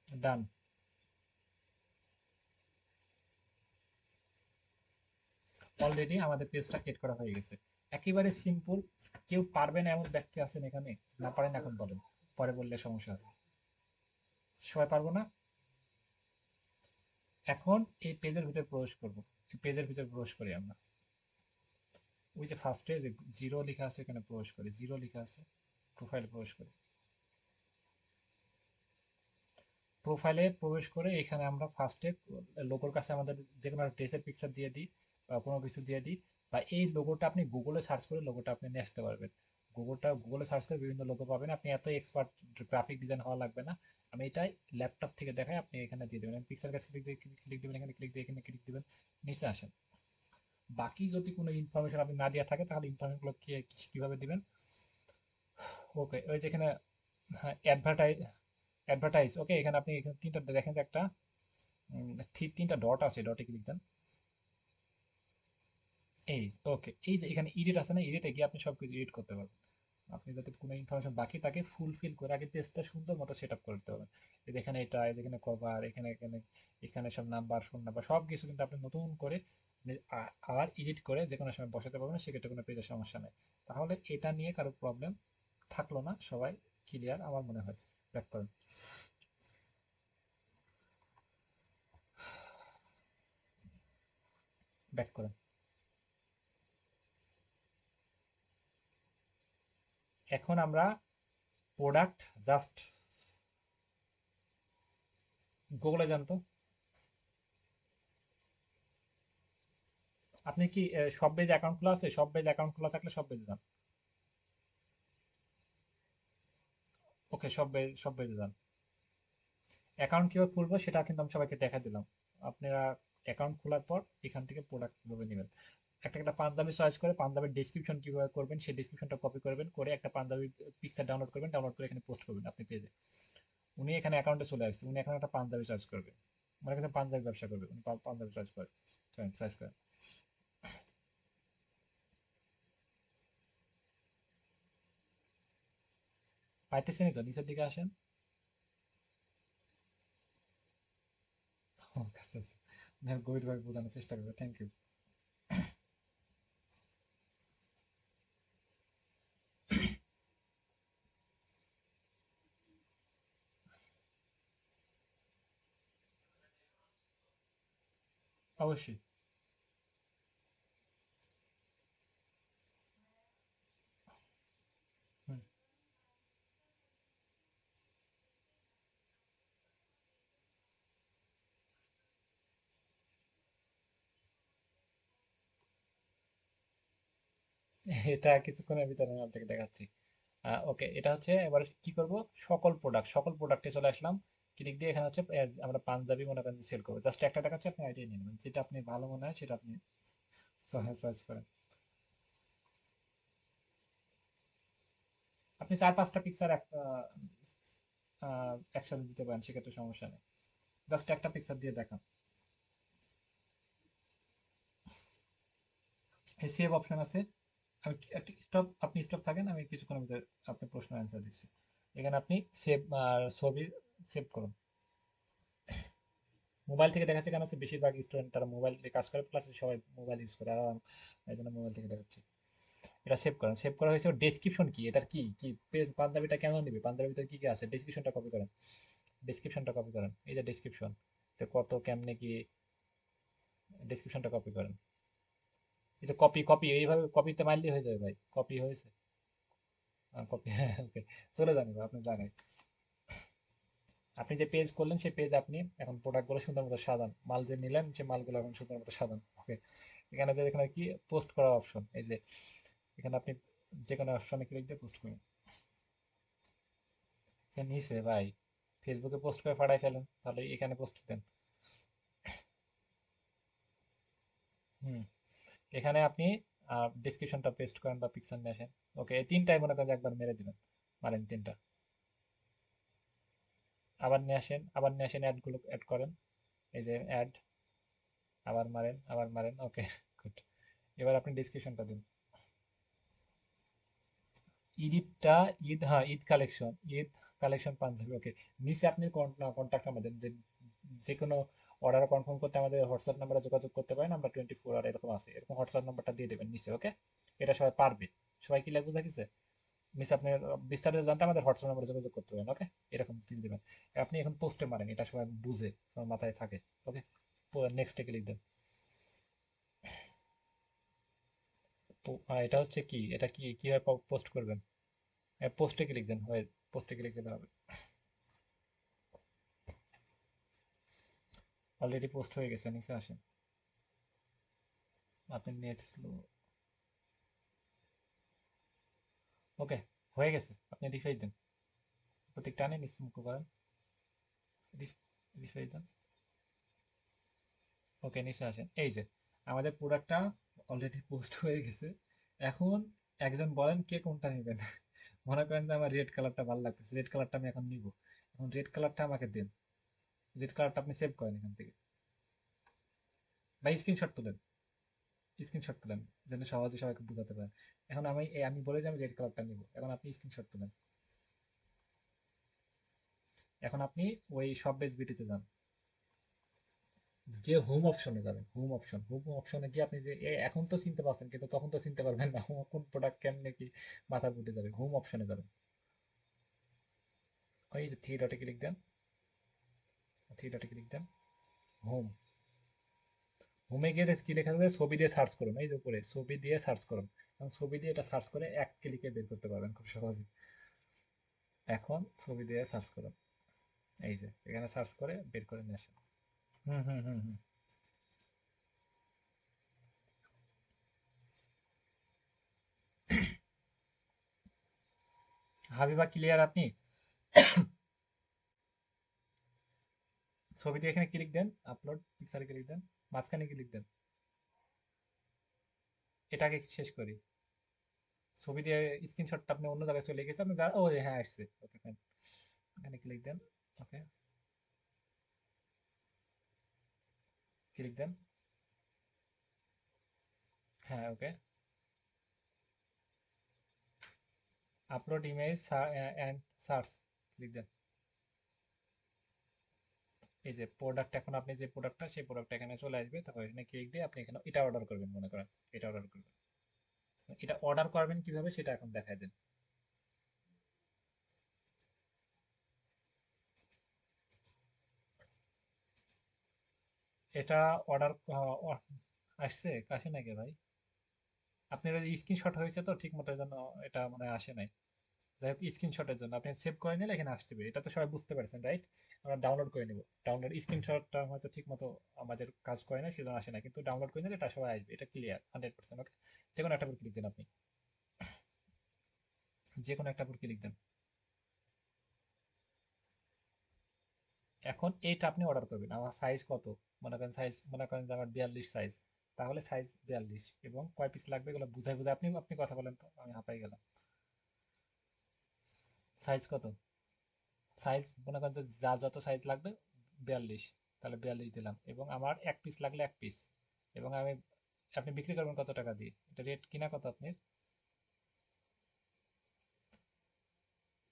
ডান। অলরেডি আমাদের পেজটা ক্রিয়েট করা হয়ে গেছে, একেবারে সিম্পল। কেউ পারবে না এমন ব্যক্তি আছেন এখানে? না পারেন এখন বলেন, পরে বললে সমস্যা হবে। সবাই পারবো না? এখন এই পেজের ভিতরে প্রবেশ করব, এই পেজের ভিতরে প্রবেশ করি আমরা। ওই যে ফার্স্টে যে জিরো লেখা আছে এখানে প্রবেশ করি, জিরো লেখা আছে, প্রোফাইলে প্রবেশ করি। প্রোফাইলে প্রবেশ করে এখানে আমরা ফার্স্টে লোগোর কাছে আমাদের যে কোনো ড্রেসের পিকচার দিয়ে দিই, বা কোনো কিছু দিয়ে দিই। বা এই লোগোটা আপনি গুগলে সার্চ করে লোগোটা আপনি নিয়ে আসতে পারবেন। গুগলে সার্চ করে বিভিন্ন লোগো পাবেন, আপনি এত এক্সপার্ট গ্রাফিক ডিজাইন হওয়া লাগবে না। আমি এটাই ল্যাপটপ থেকে দেখাই, আপনি এখানে দিয়ে দেবেন, পিকচার কাছে ক্লিক দিবেন, এখানে ক্লিক দিয়ে এখানে ক্লিক দিবেন, নিচে আসেন। বাকি যদি কোনো ইনফরমেশন আপনি না দেওয়া থাকে তাহলে ইনফরমেশনগুলো কিভাবে দিবেন। ওকে, ওই যেখানে, হ্যাঁ, অ্যাডভার্টাইজ, অ্যাডভার্টাইজ, ওকে, এখানে আপনি এখানে তিনটা দেখেন যে একটা তিনটা ডট আছে, ডটে ক্লিক দেন। এই, ওকে, এই যে এখানে এডিট আছে না, এডিটে গিয়ে আপনি সবকিছু এডিট করতে পারবেন। আপনি যাতে কোনো ইনফরমেশন বাকি থাকে ফুলফিল করে আগে পেজটা সুন্দর মতো সেট আপ করতে হবে। এই যে এখানে এটা, এই যে এখানে কভার, এখানে এখানে এখানে সব নাম্বার, ফোন নাম্বার, সব কিছু কিন্তু আপনি নতুন করে আপনি আবার এডিট করে যে কোনো সময় বসাতে পারবেন, সেক্ষেত্রে কোনো পেজের সমস্যা নেই। তাহলে এটা নিয়ে কারো প্রবলেম থাকলো না, সবাই ক্লিয়ার আমার মনে হয়। ব্যাক করেন, ব্যাক করেন। এখন আমরা প্রোডাক্ট জাস্ট গুগলে যান তো। আপনি কি সব পেজ অ্যাকাউন্ট খোলা আছে? সব পেজ অ্যাকাউন্ট খোলা থাকলে সব পেজে যান। ওকে, সব পেজে যান। অ্যাকাউন্ট কিভাবে খুলবো সেটা কিন্তু আমি সবাইকে দেখা দিলাম। আপনারা অ্যাকাউন্ট খোলার পর এখান থেকে প্রোডাক্ট কিভাবে নেবেন, একটা একটা পাঞ্জাবি চয়েস করে পাঞ্জাবির ডেসক্রিপশন কিভাবে করবেন সেই ডেসক্রিপশনটা কপি করবেন, করে একটা পাঞ্জাবি পিকচার ডাউনলোড করবেন, ডাউনলোড করে এখানে পোস্ট করবেন আপনি পেজে। উনি এখানে অ্যাকাউন্টে চলে আসছে, উনি এখন একটা পাঞ্জাবি চয়েস করবে, মনে কাছে পাঞ্জাবি ব্যবসা করবে, উনি পাঞ্জাবি চয়েস করে, চয়েস করেন। পাইতেছেনই তো, নিচের দিকে আসেন। ও, আচ্ছা আচ্ছা, গভীরভাবে বোঝানোর চেষ্টা করবে, থ্যাংক ইউ। অবশ্যই। হুম। এটা কিছুক্ষণের ভিতরে আমি আপনাকে দেখাচ্ছি। ওকে, এটা হচ্ছে এবার কি করব, সকল প্রোডাক্টে চলে আসলাম। ক্লিক দিয়ে এখানে হচ্ছে আমরা পাঞ্জাবি মনে করেন সেল করবো, জাস্ট একটা দেখাচ্ছে, আপনি আইডিয়া নিয়ে নেবেন, যেটা আপনি ভালো মনে হয় সেটা আপনি সার্চ করেন। আপনি 4-5টা পিকচার একসাথে দিতে পারেন, সেক্ষেত্রে সমস্যা নেই, জাস্ট একটা পিকচার দিয়ে দেখান। এই সেভ অপশন আছে, আমি স্টপ, আপনি স্টপ থাকেন, আমি কিছুক্ষণের মধ্যে আপনার প্রশ্ন অ্যান্সার দিচ্ছি। এখানে আপনি সেভ ছবি সেভ করুন। মোবাইল থেকে দেখাচ্ছে, কারণ হচ্ছে বেশিরভাগ স্টুডেন্ট তারা মোবাইল দিয়ে কাজ করে, প্লাস সবাই মোবাইল ইউজ করে, আর এই জন্য মোবাইল থেকে দেখাচ্ছে। এটা সেভ করেন, সেভ করা হয়েছে। ডেসক্রিপশন কি, এটার কি কি পাঞ্জাবিটা কেন নিবে, পাঞ্জাবির ভিতরে কি কি আছে, ডেসক্রিপশনটা কপি করেন। ডেসক্রিপশনটা কপি করেন, এই যে ডেসক্রিপশন, যে কত কেমনে কি, ডেসক্রিপশনটা কপি করেন। এই যে কপি কপি এইভাবে কপিতে মারলে হয়ে যাবে ভাই, কপি হয়েছে। কপি, হ্যাঁ ওকে, চলে যান এবার আপনি জানেন। আপনি যে পেজ করলেন সেই পেজ আপনি এখন প্রোডাক্টগুলো সুন্দর মতো সাজান, মাল যে নিলেন সেই মালগুলো এখন সুন্দর মতো সাজান। ওকে, এখানে যে এখানে কি পোস্ট করার অপশন, এই যে এখানে আপনি যে কোনো অপশনে ক্লিক দিয়ে পোস্ট করুন। সে নিচে ভাই, ফেসবুকে পোস্ট করে পাঠাই ফেলেন, তাহলে এখানে পোস্ট দেন। হুম, এখানে আপনি ডিসক্রিপশনটা পেস্ট করেন বা পিকচার নিয়ে আসেন। ওকে, এই তিনটাই মনে করেন যে একবার মেরে দিবেন, মারেন তিনটা। আবার নিয়ে আসেন, আবার নিয়ে আসেন, অ্যাডগুলো অ্যাড করেন, এই যে অ্যাড, আবার মারেন, আবার মারেন। ওকে, গুড। এবার আপনি ডিসক্রিপশনটা দিন। ঈদটা, ঈদ, হ্যাঁ ঈদ কালেকশন, ঈদ কালেকশন পাঞ্জাবি। ওকে, নিচে আপনি কন্ট্যাক্ট নাম্বার দেন, যে যে কোনো অর্ডার কনফার্ম করতে আমাদের হোয়াটসঅ্যাপ নাম্বারে যোগাযোগ করতে পারেন, আমরা 24 আওয়ার এরকম আছে, এরকম হোয়াটসঅ্যাপ নাম্বারটা দিয়ে দেবেন নিচে। ওকে, এটা সবাই পারবে, সবাই ক্লিয়ার বুঝা গেছে? নিচে আপনি বিস্তারিত জানতে আমাদের হোয়াটসঅ্যাপ নাম্বারে যোগাযোগ করতে পারেন। ওকে, এরকম দিয়ে দেবেন। আপনি এখন পোস্টে মারেন, এটা সবাই বুঝে, সবার মাথায় থাকে। ওকে, নেক্সটে ক্লিক দেন। এটা হচ্ছে কি, এটা কি কিভাবে পোস্ট করবেন? পোস্টে ক্লিক দেন, হয় পোস্টে ক্লিক দিলে হবে। অলরেডি পোস্ট হয়ে গেছে, নিচে আসেন। আপনার নেট স্লো। ওকে, হয়ে গেছে, আপনি রিফ্রেশ দেন, প্রত্যেক টানে নিচ মুখ করেন, রিফ্রেশ দেন। ওকে, নিচে আসেন, এই যে আমাদের প্রোডাক্টটা অলরেডি পোস্ট হয়ে গেছে। এখন একজন বলেন কে কোনটা নেবেন। মনে করেন যে আমার রেড কালারটা ভালো লাগতেছে, রেড কালারটা আমি এখন নিব, এখন রেড কালারটা আমাকে দেন। রেড কালারটা আপনি সেভ করেন এখান থেকে, বা স্ক্রিনশট তুলেন, স্ক্রিনশট তুলেন, যেন সহজে সবাইকে বোঝাতে পারেন। এখন আমি বলে যে আমি রেড কালারটা নিব, এখন আপনি স্ক্রিনশট তুলেন। এখন আপনি ওই সব পেজ বিটিতে যান, গিয়ে হোম অপশনে যাবেন, হোম অপশনে গিয়ে আপনি যে এখন তো চিনতে পারছেন, কিন্তু তখন তো চিনতে পারবেন না কোন প্রোডাক্ট কেমনে কি মাথার মধ্যে যাবে। হোম অপশনে যাবেন, ওই যে থ্রি ডটে ক্লিক দেন, থ্রি ডটে ক্লিক দেন, হোম। হোমে গিয়ে কি লেখা যাবে, ছবি দিয়ে সার্চ করুন, এই যে উপরে ছবি দিয়ে সার্চ করুন। এখন ছবি দিয়ে এটা সার্চ করে এক ক্লিকে বের করতে পারবেন খুব সহজে। এখন ছবি দিয়ে সার্চ করুন, এই যে এখানে সার্চ করে বের করে নিয়ে আসেন। হুম হুম হুম হুম। হাবিবা ক্লিয়ার আপনি? ছবি দিয়ে এখানে ক্লিক দেন, আপলোড পিকচারে ক্লিক দেন, মাঝখানে ক্লিক দেন। এটাকে শেষ করি, ছবি দিয়ে স্ক্রিনশটটা আপনি অন্য জায়গায় চলে গেছে, আপনি ও হ্যাঁ আসছে। ওকে ফাইন, এখানে ক্লিক দেন। ওকে, ক্লিক দেন, হ্যাঁ okay, upload image and search, click দেন। এই যে প্রোডাক্ট, এখন আপনি যে প্রোডাক্টটা, সেই প্রোডাক্টটা এখানে চলে আসবে, তারপর এখানে ক্লিক দিয়ে আপনি এখানে এটা অর্ডার করবেন, মনে করেন এটা অর্ডার করবেন। এটা অর্ডার করবেন কিভাবে সেটা এখন দেখাই দেন। এটা অর্ডার আসছে, আসে নাকি ভাই? আপনার স্ক্রিনশট হয়েছে তো ঠিক মতো, জন্য এটা মানে আসে নাই। যাই হোক, স্ক্রিনশটের জন্য আপনি সেভ করে নিলে এখানে আসতে হবে, এটা তো সবাই বুঝতে পারছেন রাইট? আমরা ডাউনলোড করে নিব, ডাউনলোড স্ক্রিনশটটা হয়তো ঠিক মতো আমাদের কাজ করে না, সেজন্য আসে না, কিন্তু ডাউনলোড করে নিলে এটা সবাই আসবে, এটা ক্লিয়ার 100%। ওকে, যে কোনো একটা ক্লিক দিন আপনি। যে কোনো একটা উপর ক্লিক দেন। এখন এইটা আপনি অর্ডার করবেন, আমার সাইজ কত, মনে করেন যে আমার 42 সাইজ, তাহলে সাইজ 42 এবং কয় পিস লাগবে এগুলো বুঝাই বুঝাই আপনি আপনি কথা বলেন তো, আমি হাঁপাই গেলাম। সাইজ কত? সাইজ মনে করেন যে যার যত সাইজ লাগবে 42, তাহলে 42 দিলাম এবং আমার এক পিস লাগলে এক পিস, এবং আমি, আপনি বিক্রি করবেন কত টাকা দিয়ে, এটা রেট কিনা কত আপনি,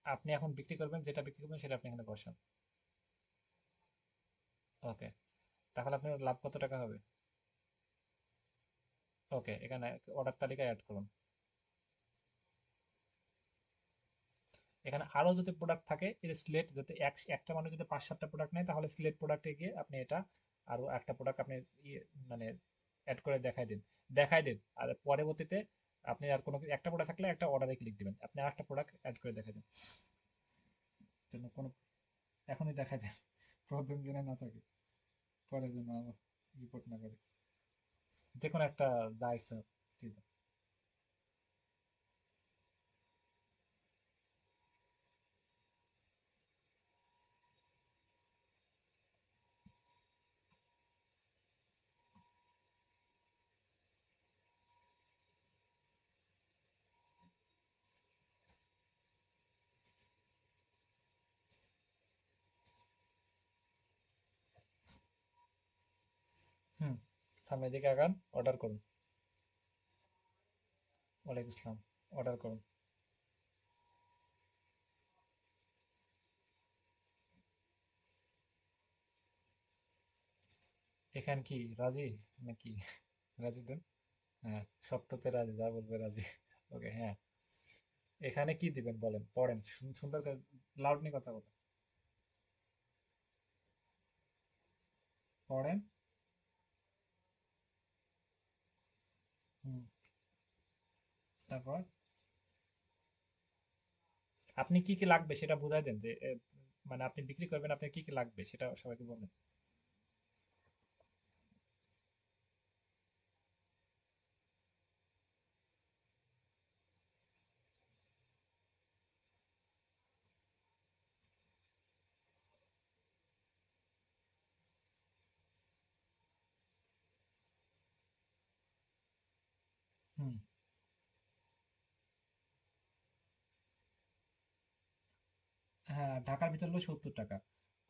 আপনি এখন বিক্রি করবেন, যেটা বিক্রি করবেন সেটা আপনি এখানে বসান। ওকে, তাহলে আপনার লাভ কত টাকা হবে? ওকে, এখানে অর্ডার তালিকায় অ্যাড করুন। এখানে আরো যদি প্রোডাক্ট থাকে এর সিলেক্ট, যাতে একটা মানুষ যদি 5-7টা প্রোডাক্ট নেয় তাহলে সিলেক্ট প্রোডাক্টে গিয়ে আপনি এটা আরো একটা প্রোডাক্ট আপনি ইয়ে, মানে অ্যাড করে দেখাই দিন আর পরবর্তীতে আপনি আর কোনো একটা প্রোডাক্ট থাকলে একটা অর্ডারে ক্লিক দিবেন, আপনি আর একটা প্রোডাক্ট অ্যাড করে দেখাই দিন, যেন কোনো, এখনই দেখাই দেন, প্রবলেম যেন না থাকে, পরে যেন আমার রিপোর্ট না করে, যে কোনো একটা যা ইচ্ছা দিয়ে দেন। হুম, সামনের দিকে আগান, অর্ডার করুন। ওয়ালাইকুম আসসালাম, অর্ডার করুন। এখান কি রাজি নাকি? রাজি দেন। হ্যাঁ, সত্যতে রাজি, যা বলবে রাজি। ওকে, হ্যাঁ। এখানে কি দিবেন বলেন, পড়েন, সুন্দর করে লাউডলি কথা বলেন, পড়েন। হুম, তারপর আপনি কি কি লাগবে সেটা বুঝাই দেন, যে মানে আপনি বিক্রি করবেন, আপনার কি কি লাগবে সেটা সবাইকে বলেন। হুম, হ্যাঁ, ঢাকার ভিতর হলো 70 টাকা।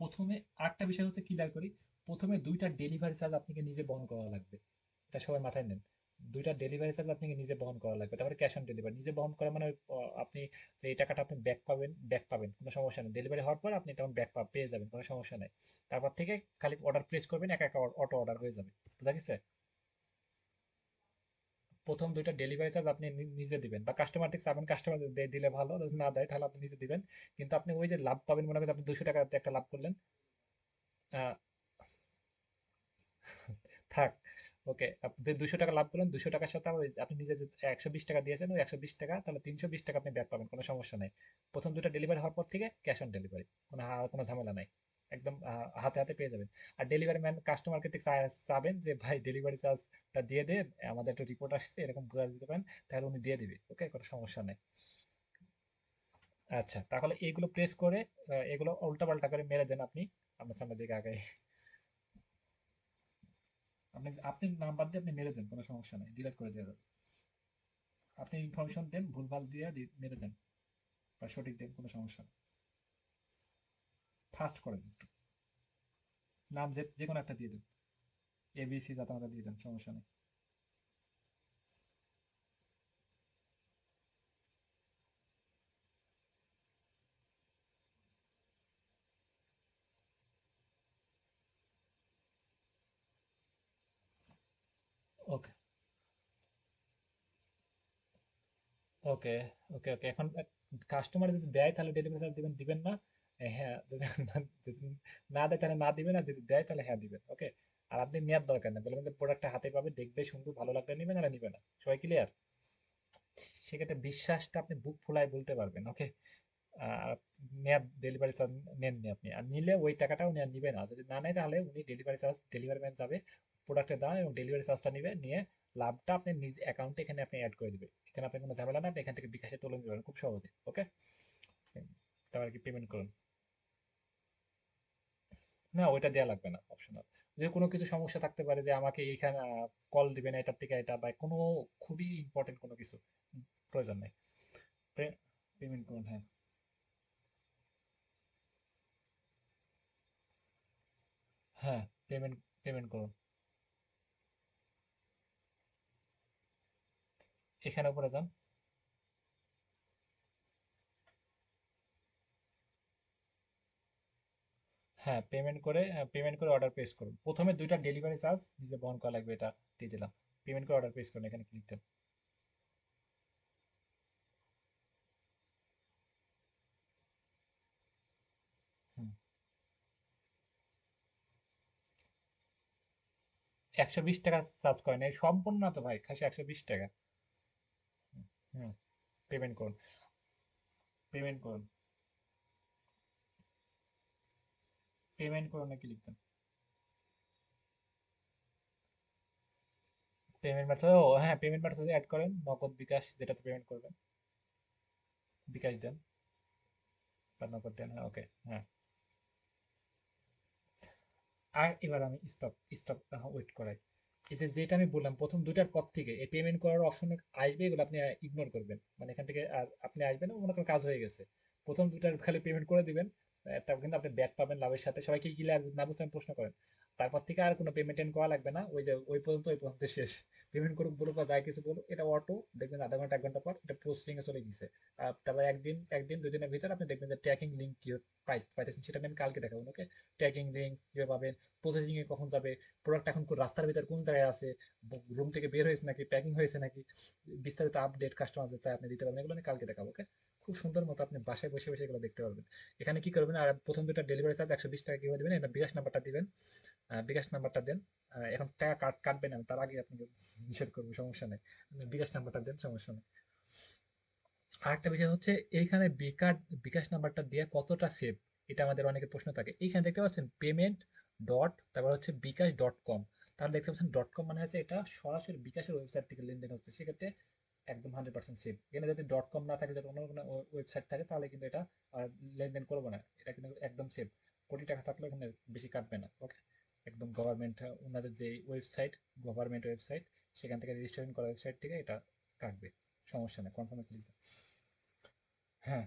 প্রথমে আরেকটা বিষয় হচ্ছে ক্লিয়ার করি, প্রথমে 2টা ডেলিভারি চার্জ আপনাকে নিজে বহন করা লাগবে, এটা সবাই মাথায় নেন। 2টা ডেলিভারি চার্জ আপনাকে নিজে বহন করা লাগবে, তারপরে ক্যাশ অন ডেলিভারি নিজে বহন করা মানে আপনি যে এই টাকাটা আপনি ব্যাক পাবেন কোনো সমস্যা নেই, ডেলিভারি হওয়ার পর আপনি তখন পেয়ে যাবেন, কোনো সমস্যা নেই। তারপর থেকে খালি অর্ডার প্লেস করবেন, একা একা অটো অর্ডার হয়ে যাবে। বুঝা গেছে? প্রথম 2টা ডেলিভারি চার্জ আপনি নিজে দিবেন, বা কাস্টমার থেকে চাবেন, কাস্টমার দিলে ভালো, যদি না দেয় তাহলে আপনি নিজে দিবেন। কিন্তু আপনি ওই যে লাভ পাবেন, মনে করেন আপনি 200 টাকা একটা লাভ করলেন। আহ, থাক, ওকে, আপনি 200 টাকা লাভ করলেন, 200 টাকার সাথে আবার আপনি নিজে যে 120 টাকা দিয়েছেন, ওই 120 টাকা, তাহলে 320 টাকা আপনি ব্যাক পাবেন, কোনো সমস্যা নেই। প্রথম 2টা ডেলিভারি হওয়ার পর থেকে ক্যাশ অন ডেলিভারি, কোনো ঝামেলা নাই, একদম হাতে হাতে পেয়ে যাবেন। আর ডেলিভারি ম্যান কাস্টমারকে চাবেন যে ভাই ডেলিভারি চার্জটা দিয়ে দেন, আমাদের একটা রিপোর্ট আসছে, এরকম বুঝা দিতে পারেন, তাহলে উনি দিয়ে দিবে, ওকে, কোনো সমস্যা নেই। আচ্ছা, তাহলে এইগুলো প্রেস করে এগুলো উল্টা পাল্টা করে মেরে দেন আপনি, আপনার সামনের দিকে আগে, আপনি নাম্বার দিয়ে আপনি মেরে দেন, কোনো সমস্যা নেই, ডিলিট করে দেওয়া যাবে। আপনি ইনফরমেশন দেন, ভুলভাল দিয়ে মেরে দেন, বা সঠিক দেন, কোনো সমস্যা নেই। ফাস্ট করেন একটু, নাম যে যে কোনো একটা দিয়ে দেন, এবিসি জাতামাতা দিয়ে দেন, সমস্যা নেই। ওকে, ওকে, ওকে, ওকে, এখন কাস্টমার যদি দেয় তাহলে ডেলিভারি চার্জ দিবেন, দিবেন না? হ্যাঁ, যদি যদি না দেয় তাহলে না দিবেন, আর যদি দেয় তাহলে হ্যাঁ দিবেন, ওকে। আর আপনি নেওয়ার দরকার নেই, বলবেন যে প্রোডাক্টটা হাতে পাবে, দেখবে সুন্দর, ভালো লাগলে নিবেন, আর নিবে না, সবাই ক্লিয়ার? সেক্ষেত্রে বিশ্বাসটা আপনি বুক ফুলায় বলতে পারবেন, ওকে। আর নেয়ার ডেলিভারি চার্জ নেননি আপনি, আর নিলে ওই টাকাটাও নেওয়া নিবে না, যদি না নেয় তাহলে উনি ডেলিভারি চার্জ, ডেলিভারি ম্যান যাবে, প্রোডাক্টের দাম এবং ডেলিভারি চার্জটা নিবে, নিয়ে লাভটা আপনি নিজ অ্যাকাউন্টে এখানে আপনি অ্যাড করে দিবে। এখানে আপনার কোনো ঝামেলা না, আপনি এখান থেকে বিকাশে তুলে নিতে পারেন খুব সহজে। ওকে, তারপর কি পেমেন্ট করুন। না, ওইটা দেওয়া লাগবে না, অপশনাল। যদি কোনো কিছু সমস্যা থাকতে পারে যে আমাকে এইখানে কল দিবেন এটার থেকে এটা, বা কোনো খুবই ইম্পর্টেন্ট কোনো কিছু প্রয়োজন নেই। পেমেন্ট করুন, হ্যাঁ। হ্যাঁ, পেমেন্ট পেমেন্ট করুন। এখানে উপরে যান। হ্যাঁ, পেমেন্ট করে অর্ডার প্লেস করুন। প্রথমে দুইটা ডেলিভারি চার্জ নিজে বহন করা লাগবে, এটা দিয়ে দিলাম। পেমেন্ট করে অর্ডার প্লেস করুন, এখানে ক্লিক দেন। হুম। 120 টাকা চার্জ করেন, এই সম্পূর্ণ না তো ভাই, খালি 120 টাকা। হুম। পেমেন্ট করুন, পেমেন্ট করুন, পেমেন্ট করুন, ক্লিক দেন। পেমেন্ট মেথড, ও হ্যাঁ, পেমেন্ট মেথড অ্যাড করেন, নগদ, বিকাশ, যেটাতে পেমেন্ট করবেন। বিকাশ দেন বা নগদ দেন, হ্যাঁ, ওকে, হ্যাঁ। আর এবার আমি স্টপ ওয়েট করাই। এই যে যেটা আমি বললাম প্রথম দুইটার পর থেকে এই পেমেন্ট করার অপশন আসবে, এগুলো আপনি ইগনোর করবেন, মানে এখান থেকে আর আপনি আসবেন না, মনে করেন কাজ হয়ে গেছে। প্রথম দুইটার খালি পেমেন্ট করে দিবেন, তারপর কিন্তু আপনি ব্যাক পাবেন লাভের সাথে। সবাইকে ক্লিয়ার না বুঝতে আমি প্রশ্ন করেন। তারপর থেকে আর কোনো পেমেন্ট করা লাগবে না, ওই যে ওই পর্যন্ত শেষ। পেমেন্ট করুক বলুক বা যাই কিছু বলুক, এটা অটো দেখবেন আধা ঘন্টা 1 ঘন্টা পর এটা প্রসেসিং এ চলে গেছে। তারপর একদিন একদিন 2 দিনের ভিতর আপনি দেখবেন যে ট্র্যাকিং লিঙ্ক কি পাইতেছেন, সেটা আমি কালকে দেখাবো। ওকে, ট্র্যাকিং লিঙ্ক কিভাবে পাবেন, প্রসেসিং এ কখন যাবে, প্রোডাক্ট এখন রাস্তার ভিতর কোন জায়গায় আছে, রুম থেকে বের হয়েছে নাকি, প্যাকিং হয়েছে নাকি, বিস্তারিত আপডেট কাস্টমারদের চাই আপনি দিতে পারবেন, এগুলো আমি কালকে দেখাবো। ওকে, খুব সুন্দর মতো আপনি বাসায় বসে বসে এগুলো দেখতে পারবেন। এখানে কি করবেন, আর প্রথম দুটো ডেলিভারি চার্জ 120 টাকা কিভাবে দেবেন, এটা বিকাশ নাম্বারটা দিবেন। বিকাশ নাম্বারটা দেন। এখন টাকা কাটবেন না, তার আগে আপনাকে নিষেধ করবো, সমস্যা নেই। আপনি বিকাশ নাম্বারটা দেন, সমস্যা নেই। আরেকটা বিষয় হচ্ছে, এইখানে বিকাশ নাম্বারটা দিয়ে কতটা সেভ, এটা আমাদের অনেকের প্রশ্ন থাকে। এইখানে দেখতে পাচ্ছেন পেমেন্ট ডট, তারপর হচ্ছে বিকাশ ডট কম। তাহলে দেখতে পাচ্ছেন ডট কম মানে হচ্ছে এটা সরাসরি বিকাশের ওয়েবসাইট থেকে লেনদেন হচ্ছে, সেক্ষেত্রে একদম 100% সেভ। এখানে যদি ডট কম না থাকে, যদি অন্য কোনো ওয়েবসাইট থাকে, তাহলে কিন্তু এটা লেনদেন করবো না, এটা কিন্তু একদম সেভ। কোটি টাকা থাকলে এখানে বেশি কাটবে না। ওকে, একদম গভর্নমেন্ট, ওনাদের যে ওয়েবসাইট, গভর্নমেন্ট ওয়েবসাইট, সেখান থেকে রেজিস্ট্রেশন করা ওয়েবসাইট থেকে এটা কাটবে, সমস্যা নেই, কনফার্মে ক্লিক। হ্যাঁ,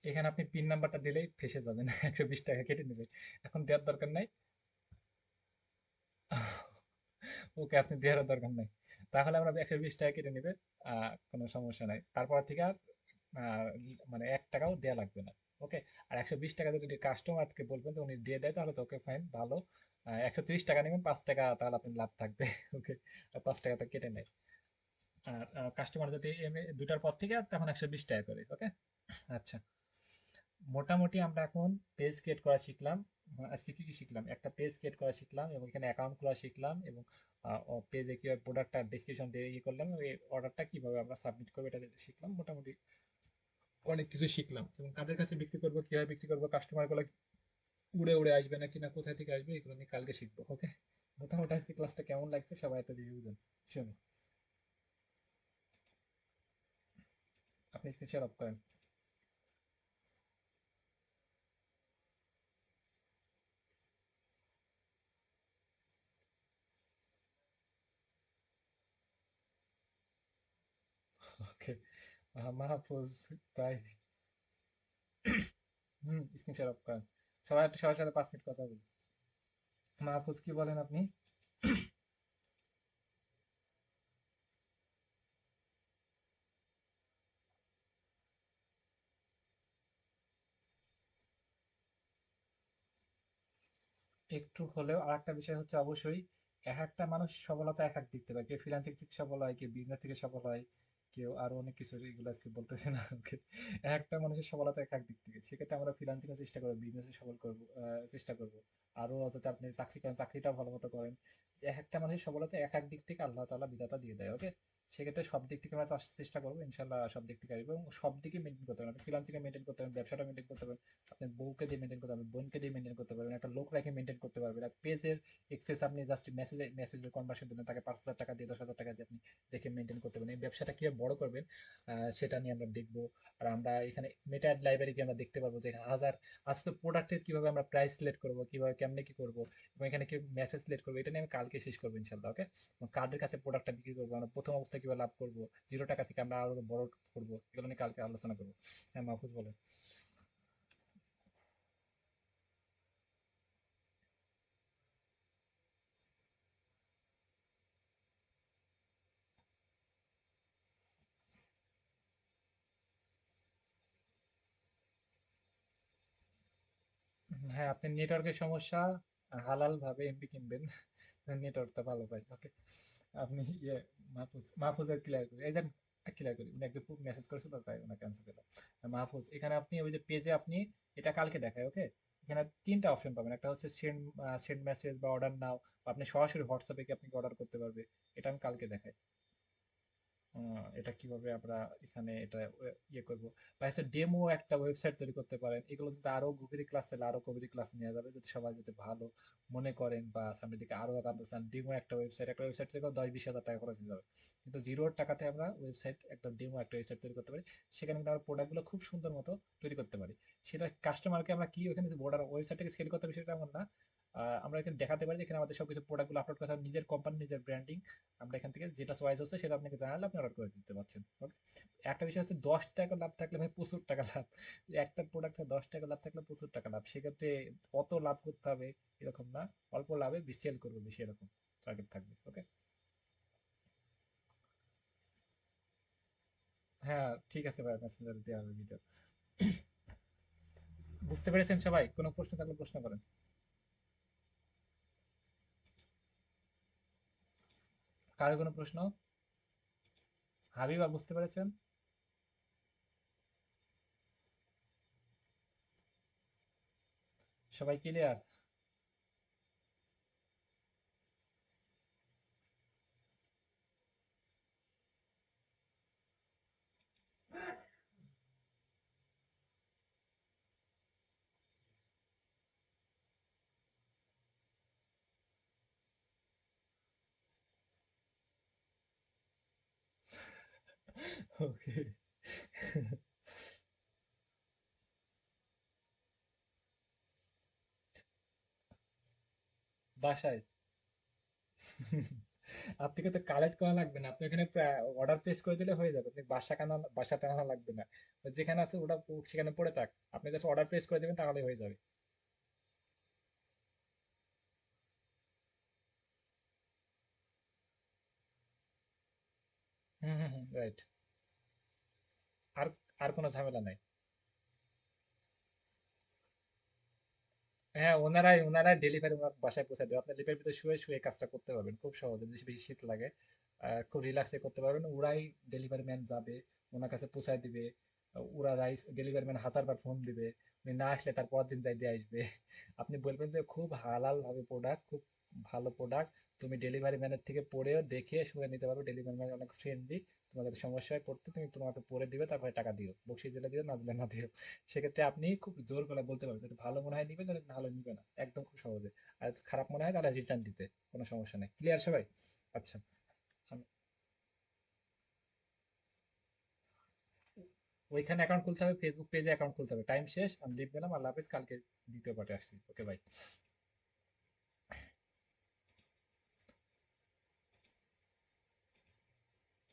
এখানে আপনি পিন নাম্বারটা দিলেই ফেসে যাবেন। 120 টাকা কেটে নেবে, এখন দেওয়ার দরকার নাই। ওকে, আপনি দেওয়ার দরকার নাই। তাহলে আমরা 120 টাকা কেটে নেবে, কোনো সমস্যা নাই। তারপর থেকে আর আহ, মানে 1 টাকাও দেওয়া লাগবে না। ওকে, আর 120 টাকা যদি কাস্টমারকে বলবেন যে উনি দিয়ে দেয়, তাহলে তো ওকে, ফাইন, ভালো। 130 টাকা নেবেন, 5 টাকা তাহলে আপনার লাভ থাকবে। ওকে, আর 5 টাকা তো কেটে নেয়। আর কাস্টমার যদি দুটার পর থেকে, তখন 120 টাকা করে। ওকে, আচ্ছা। মোটামুটি আমরা এখন পেজ ক্রিয়েট করা শিখলাম। আজকে কি কি শিখলাম, একটা পেজ ক্রিয়েট করা শিখলাম, এবং এখানে অ্যাকাউন্ট খোলা শিখলাম, এবং পেজে কিভাবে প্রোডাক্টটা ডিসক্রিপশন দিয়ে ইয়ে করলাম, এই অর্ডারটা কিভাবে আমরা সাবমিট করবো এটা শিখলাম। মোটামুটি অনেক কিছু শিখলাম, এবং কাদের কাছে বিক্রি করবো, কিভাবে বিক্রি করবো, কাস্টমার গুলো উড়ে উড়ে আসবে নাকি না, কোথা থেকে আসবে, এগুলো নিয়ে কালকে শিখবো। ওকে, মোটামুটি আজকে ক্লাসটা কেমন লাগছে সবাই একটা রিভিউ দেন। শুনুন, আপনি স্ক্রিন শেয়ার অফ করেন। ওকে, মাহফুজ তাই। স্ক্রিন শেয়ার অফ করেন। সবাই একটু সবার সাথে 5 মিনিট কথা বলি। মাহফুজ কি বলেন আপনি? একটু হলেও। আর একটা বিষয় হচ্ছে, অবশ্যই এক একটা মানুষ সফলতা এক এক দিক থেকে পায়। কেউ ফ্রিল্যান্সিং থেকে সফল হয়, কেউ বিজনেস থেকে সফল হয়, কেউ আরো অনেক কিছু, এগুলো আজকে বলতেছে না। ওকে, এক একটা মানুষের সফলতা এক এক দিক থেকে। সেক্ষেত্রে আমরা ফ্রিল্যান্সিং এর চেষ্টা করবো, বিজনেসে সফল করবো, চেষ্টা করবো। আরো অন্তত আপনি চাকরি করেন, চাকরিটা ভালো মতো করেন। এক একটা মানুষের সফলতা এক এক দিক থেকে আল্লাহ তাআলা বিধাতা দিয়ে দেয়। ওকে, সেক্ষেত্রে সব দিক থেকে আমরা চেষ্টা করবো ইনশাল্লাহ, সব দিক থেকে আসবো এবং সব দিকে মেনটেন করতে পারবেন। ফ্রিল্যান্সিংকে মেনটেন করতে পারবেন, ব্যবসাটা মেনটেন করতে পারবেন, আপনার বউকে দিয়ে মেনটেন করতে পারবেন, বোনকে দিয়ে মেনটেন করতে পারবেন, একটা লোক রেখে মেনটেন করতে পারবেন। আর পেজের এক্সেস আপনি জাস্ট মেসেজের কনভার্সন দিলেন, তাকে 5,000 টাকা দিয়ে 10,000 টাকা দিয়ে আপনি দেখে মেনটেন করতে পারবেন। এই ব্যবসাটা কিভাবে বড় করবেন সেটা নিয়ে আমরা দেখবো। আর আমরা এখানে মেটা লাইব্রেরি আমরা দেখতে পারবো যে হাজার আজকে প্রোডাক্টের কিভাবে আমরা প্রাইস সিলেক্ট করবো, কিভাবে কেমনে কি করবো, এবং এখানে কি মেসেজ সিলেক্ট করবো, এটা নিয়ে আমি কালকে শেষ করবো ইনশাল্লাহ। ওকে, কাদের কাছে প্রোডাক্টটা বিক্রি করবো, আমরা প্রথম অবস্থায় কিভাবে লাভ করবো, 0 টাকা থেকে আমরা আরো বড় করবো, এগুলো নিয়ে কালকে আলোচনা করবো। হ্যাঁ মাহফুজ বলেন। হ্যাঁ, আপনি নেটওয়ার্কের সমস্যা, হালাল ভাবে এমবি কিনবেন, নেটওয়ার্কটা ভালো পাই। ওকে, আপনি ইয়ে মাহফুজের ক্লিয়ার করি, এই যে ক্লিয়ার করি, উনি একটু মেসেজ করেছিল তাই ওনাকে অ্যান্সার দিলাম। মাহফুজ, এখানে আপনি ওই যে পেজে আপনি এটা কালকে দেখায়, ওকে, এখানে তিনটা অপশন পাবেন। একটা হচ্ছে সেন্ড সেন্ড মেসেজ বা অর্ডার নাও, আপনি সরাসরি হোয়াটসঅ্যাপে কি আপনি অর্ডার করতে পারবে, এটা আমি কালকে দেখাই। এটা কিভাবে আমরা এখানে এটা ইয়ে করবো, বা হচ্ছে ডেমো একটা ওয়েবসাইট তৈরি করতে পারেন। এগুলো যদি আরো গভীর ক্লাস চাইলে আরো গভীর ক্লাস নেওয়া যাবে, যদি সবাই যদি ভালো মনে করেন বা সামনের দিকে আরো আগাতে চান। ডেমো একটা ওয়েবসাইট থেকে 10-20 হাজার টাকা খরচ হয়ে যাবে, কিন্তু 0 টাকাতে আমরা ওয়েবসাইট একটা ডেমো একটা ওয়েবসাইট তৈরি করতে পারি। সেখানে কিন্তু আমরা প্রোডাক্টগুলো খুব সুন্দর মতো তৈরি করতে পারি। সেটা কাস্টমারকে আমরা কি ওখানে বর্ডার ওয়েবসাইটটাকে স্কেল করতে হবে সেটা এমন না। আমরা এখানে দেখাতে পারি যে এখানে আমাদের সবকিছু প্রোডাক্টগুলো আপলোড করা, নিজের কোম্পানি নিজের ব্র্যান্ডিং, আমরা এখান থেকে যেটা চয়েস হচ্ছে সেটা আপনাকে জানালে আপনি অর্ডার করে দিতে পারছেন। Okay? একটা বিষয় হচ্ছে 10 টাকা লাভ থাকলে ভাই প্রচুর টাকা লাভ। একটা প্রোডাক্টে 10 টাকা লাভ থাকলে প্রচুর টাকা লাভ, সেক্ষেত্রে অত লাভ করতে হবে এরকম না, অল্প লাভে বেশি সেল করবো বেশি, এরকম টার্গেট থাকবে। ওকে, হ্যাঁ ঠিক আছে ভাই, মেসেঞ্জারে দেওয়া হবে ভিডিও। বুঝতে পেরেছেন সবাই? কোনো প্রশ্ন থাকলে প্রশ্ন করেন। কারো কোনো প্রশ্ন? হাবিবা বুঝতে পেরেছেন? সবাই ক্লিয়ার? ওকে। বাসায়? আপনাকে তো কালেক্ট করা লাগবে না, আপনি এখানে অর্ডার প্লেস করে দিলে হয়ে যাবে, আপনি বাসাতে আনা লাগবে না। ওই যেখানে আছে ওটা সেখানে পড়ে থাক, আপনি জাস্ট অর্ডার প্লেস করে দেবেন তাহলে হয়ে যাবে। হুম হুম হুম, রাইট। আর আর কোনো ঝামেলা নাই। হ্যাঁ, ওনারাই ডেলিভারি ওনার বাসায় পৌঁছে দেবে, আপনি লিপের ভিতরে শুয়ে শুয়ে কাজটা করতে পারবেন খুব সহজে, বেশি বেশি শীত লাগে খুব রিল্যাক্সে করতে পারবেন। ওরাই ডেলিভারি ম্যান যাবে, ওনার কাছে পৌঁছায় দিবে। ওরা রাইস ডেলিভারি ম্যান 1000 বার ফোন দিবে, উনি না আসলে তার পরের দিন যাই দিয়ে আসবে। আপনি বলবেন যে খুব হালাল ভাবে প্রোডাক্ট, খুব ভালো প্রোডাক্ট, তুমি ডেলিভারি ম্যানের থেকে পড়েও দেখে শুনে নিতে পারো, ডেলিভারি ম্যান অনেক ফ্রেন্ডলি, তোমার যদি সমস্যা হয় পড়তে তুমি তোমাকে পড়ে দিবে, তারপরে টাকা দিও, বকশিস দিলে দিও, না দিলে না দিও। সেক্ষেত্রে আপনি খুব জোর গলায় বলতে পারবেন, যদি ভালো মনে হয় নিবে, যদি ভালো নিবে না, একদম খুব সহজে। আর খারাপ মনে হয় তাহলে রিটার্ন দিতে কোনো সমস্যা নেই। ক্লিয়ার সবাই? আচ্ছা, আমি ওইখানে অ্যাকাউন্ট খুলতে হবে, ফেসবুক পেজে অ্যাকাউন্ট খুলতে হবে। টাইম শেষ, আমি লিখ দিলাম, আল্লাহ হাফেজ, কালকে দ্বিতীয় পার্টে আসছি। Okay bye.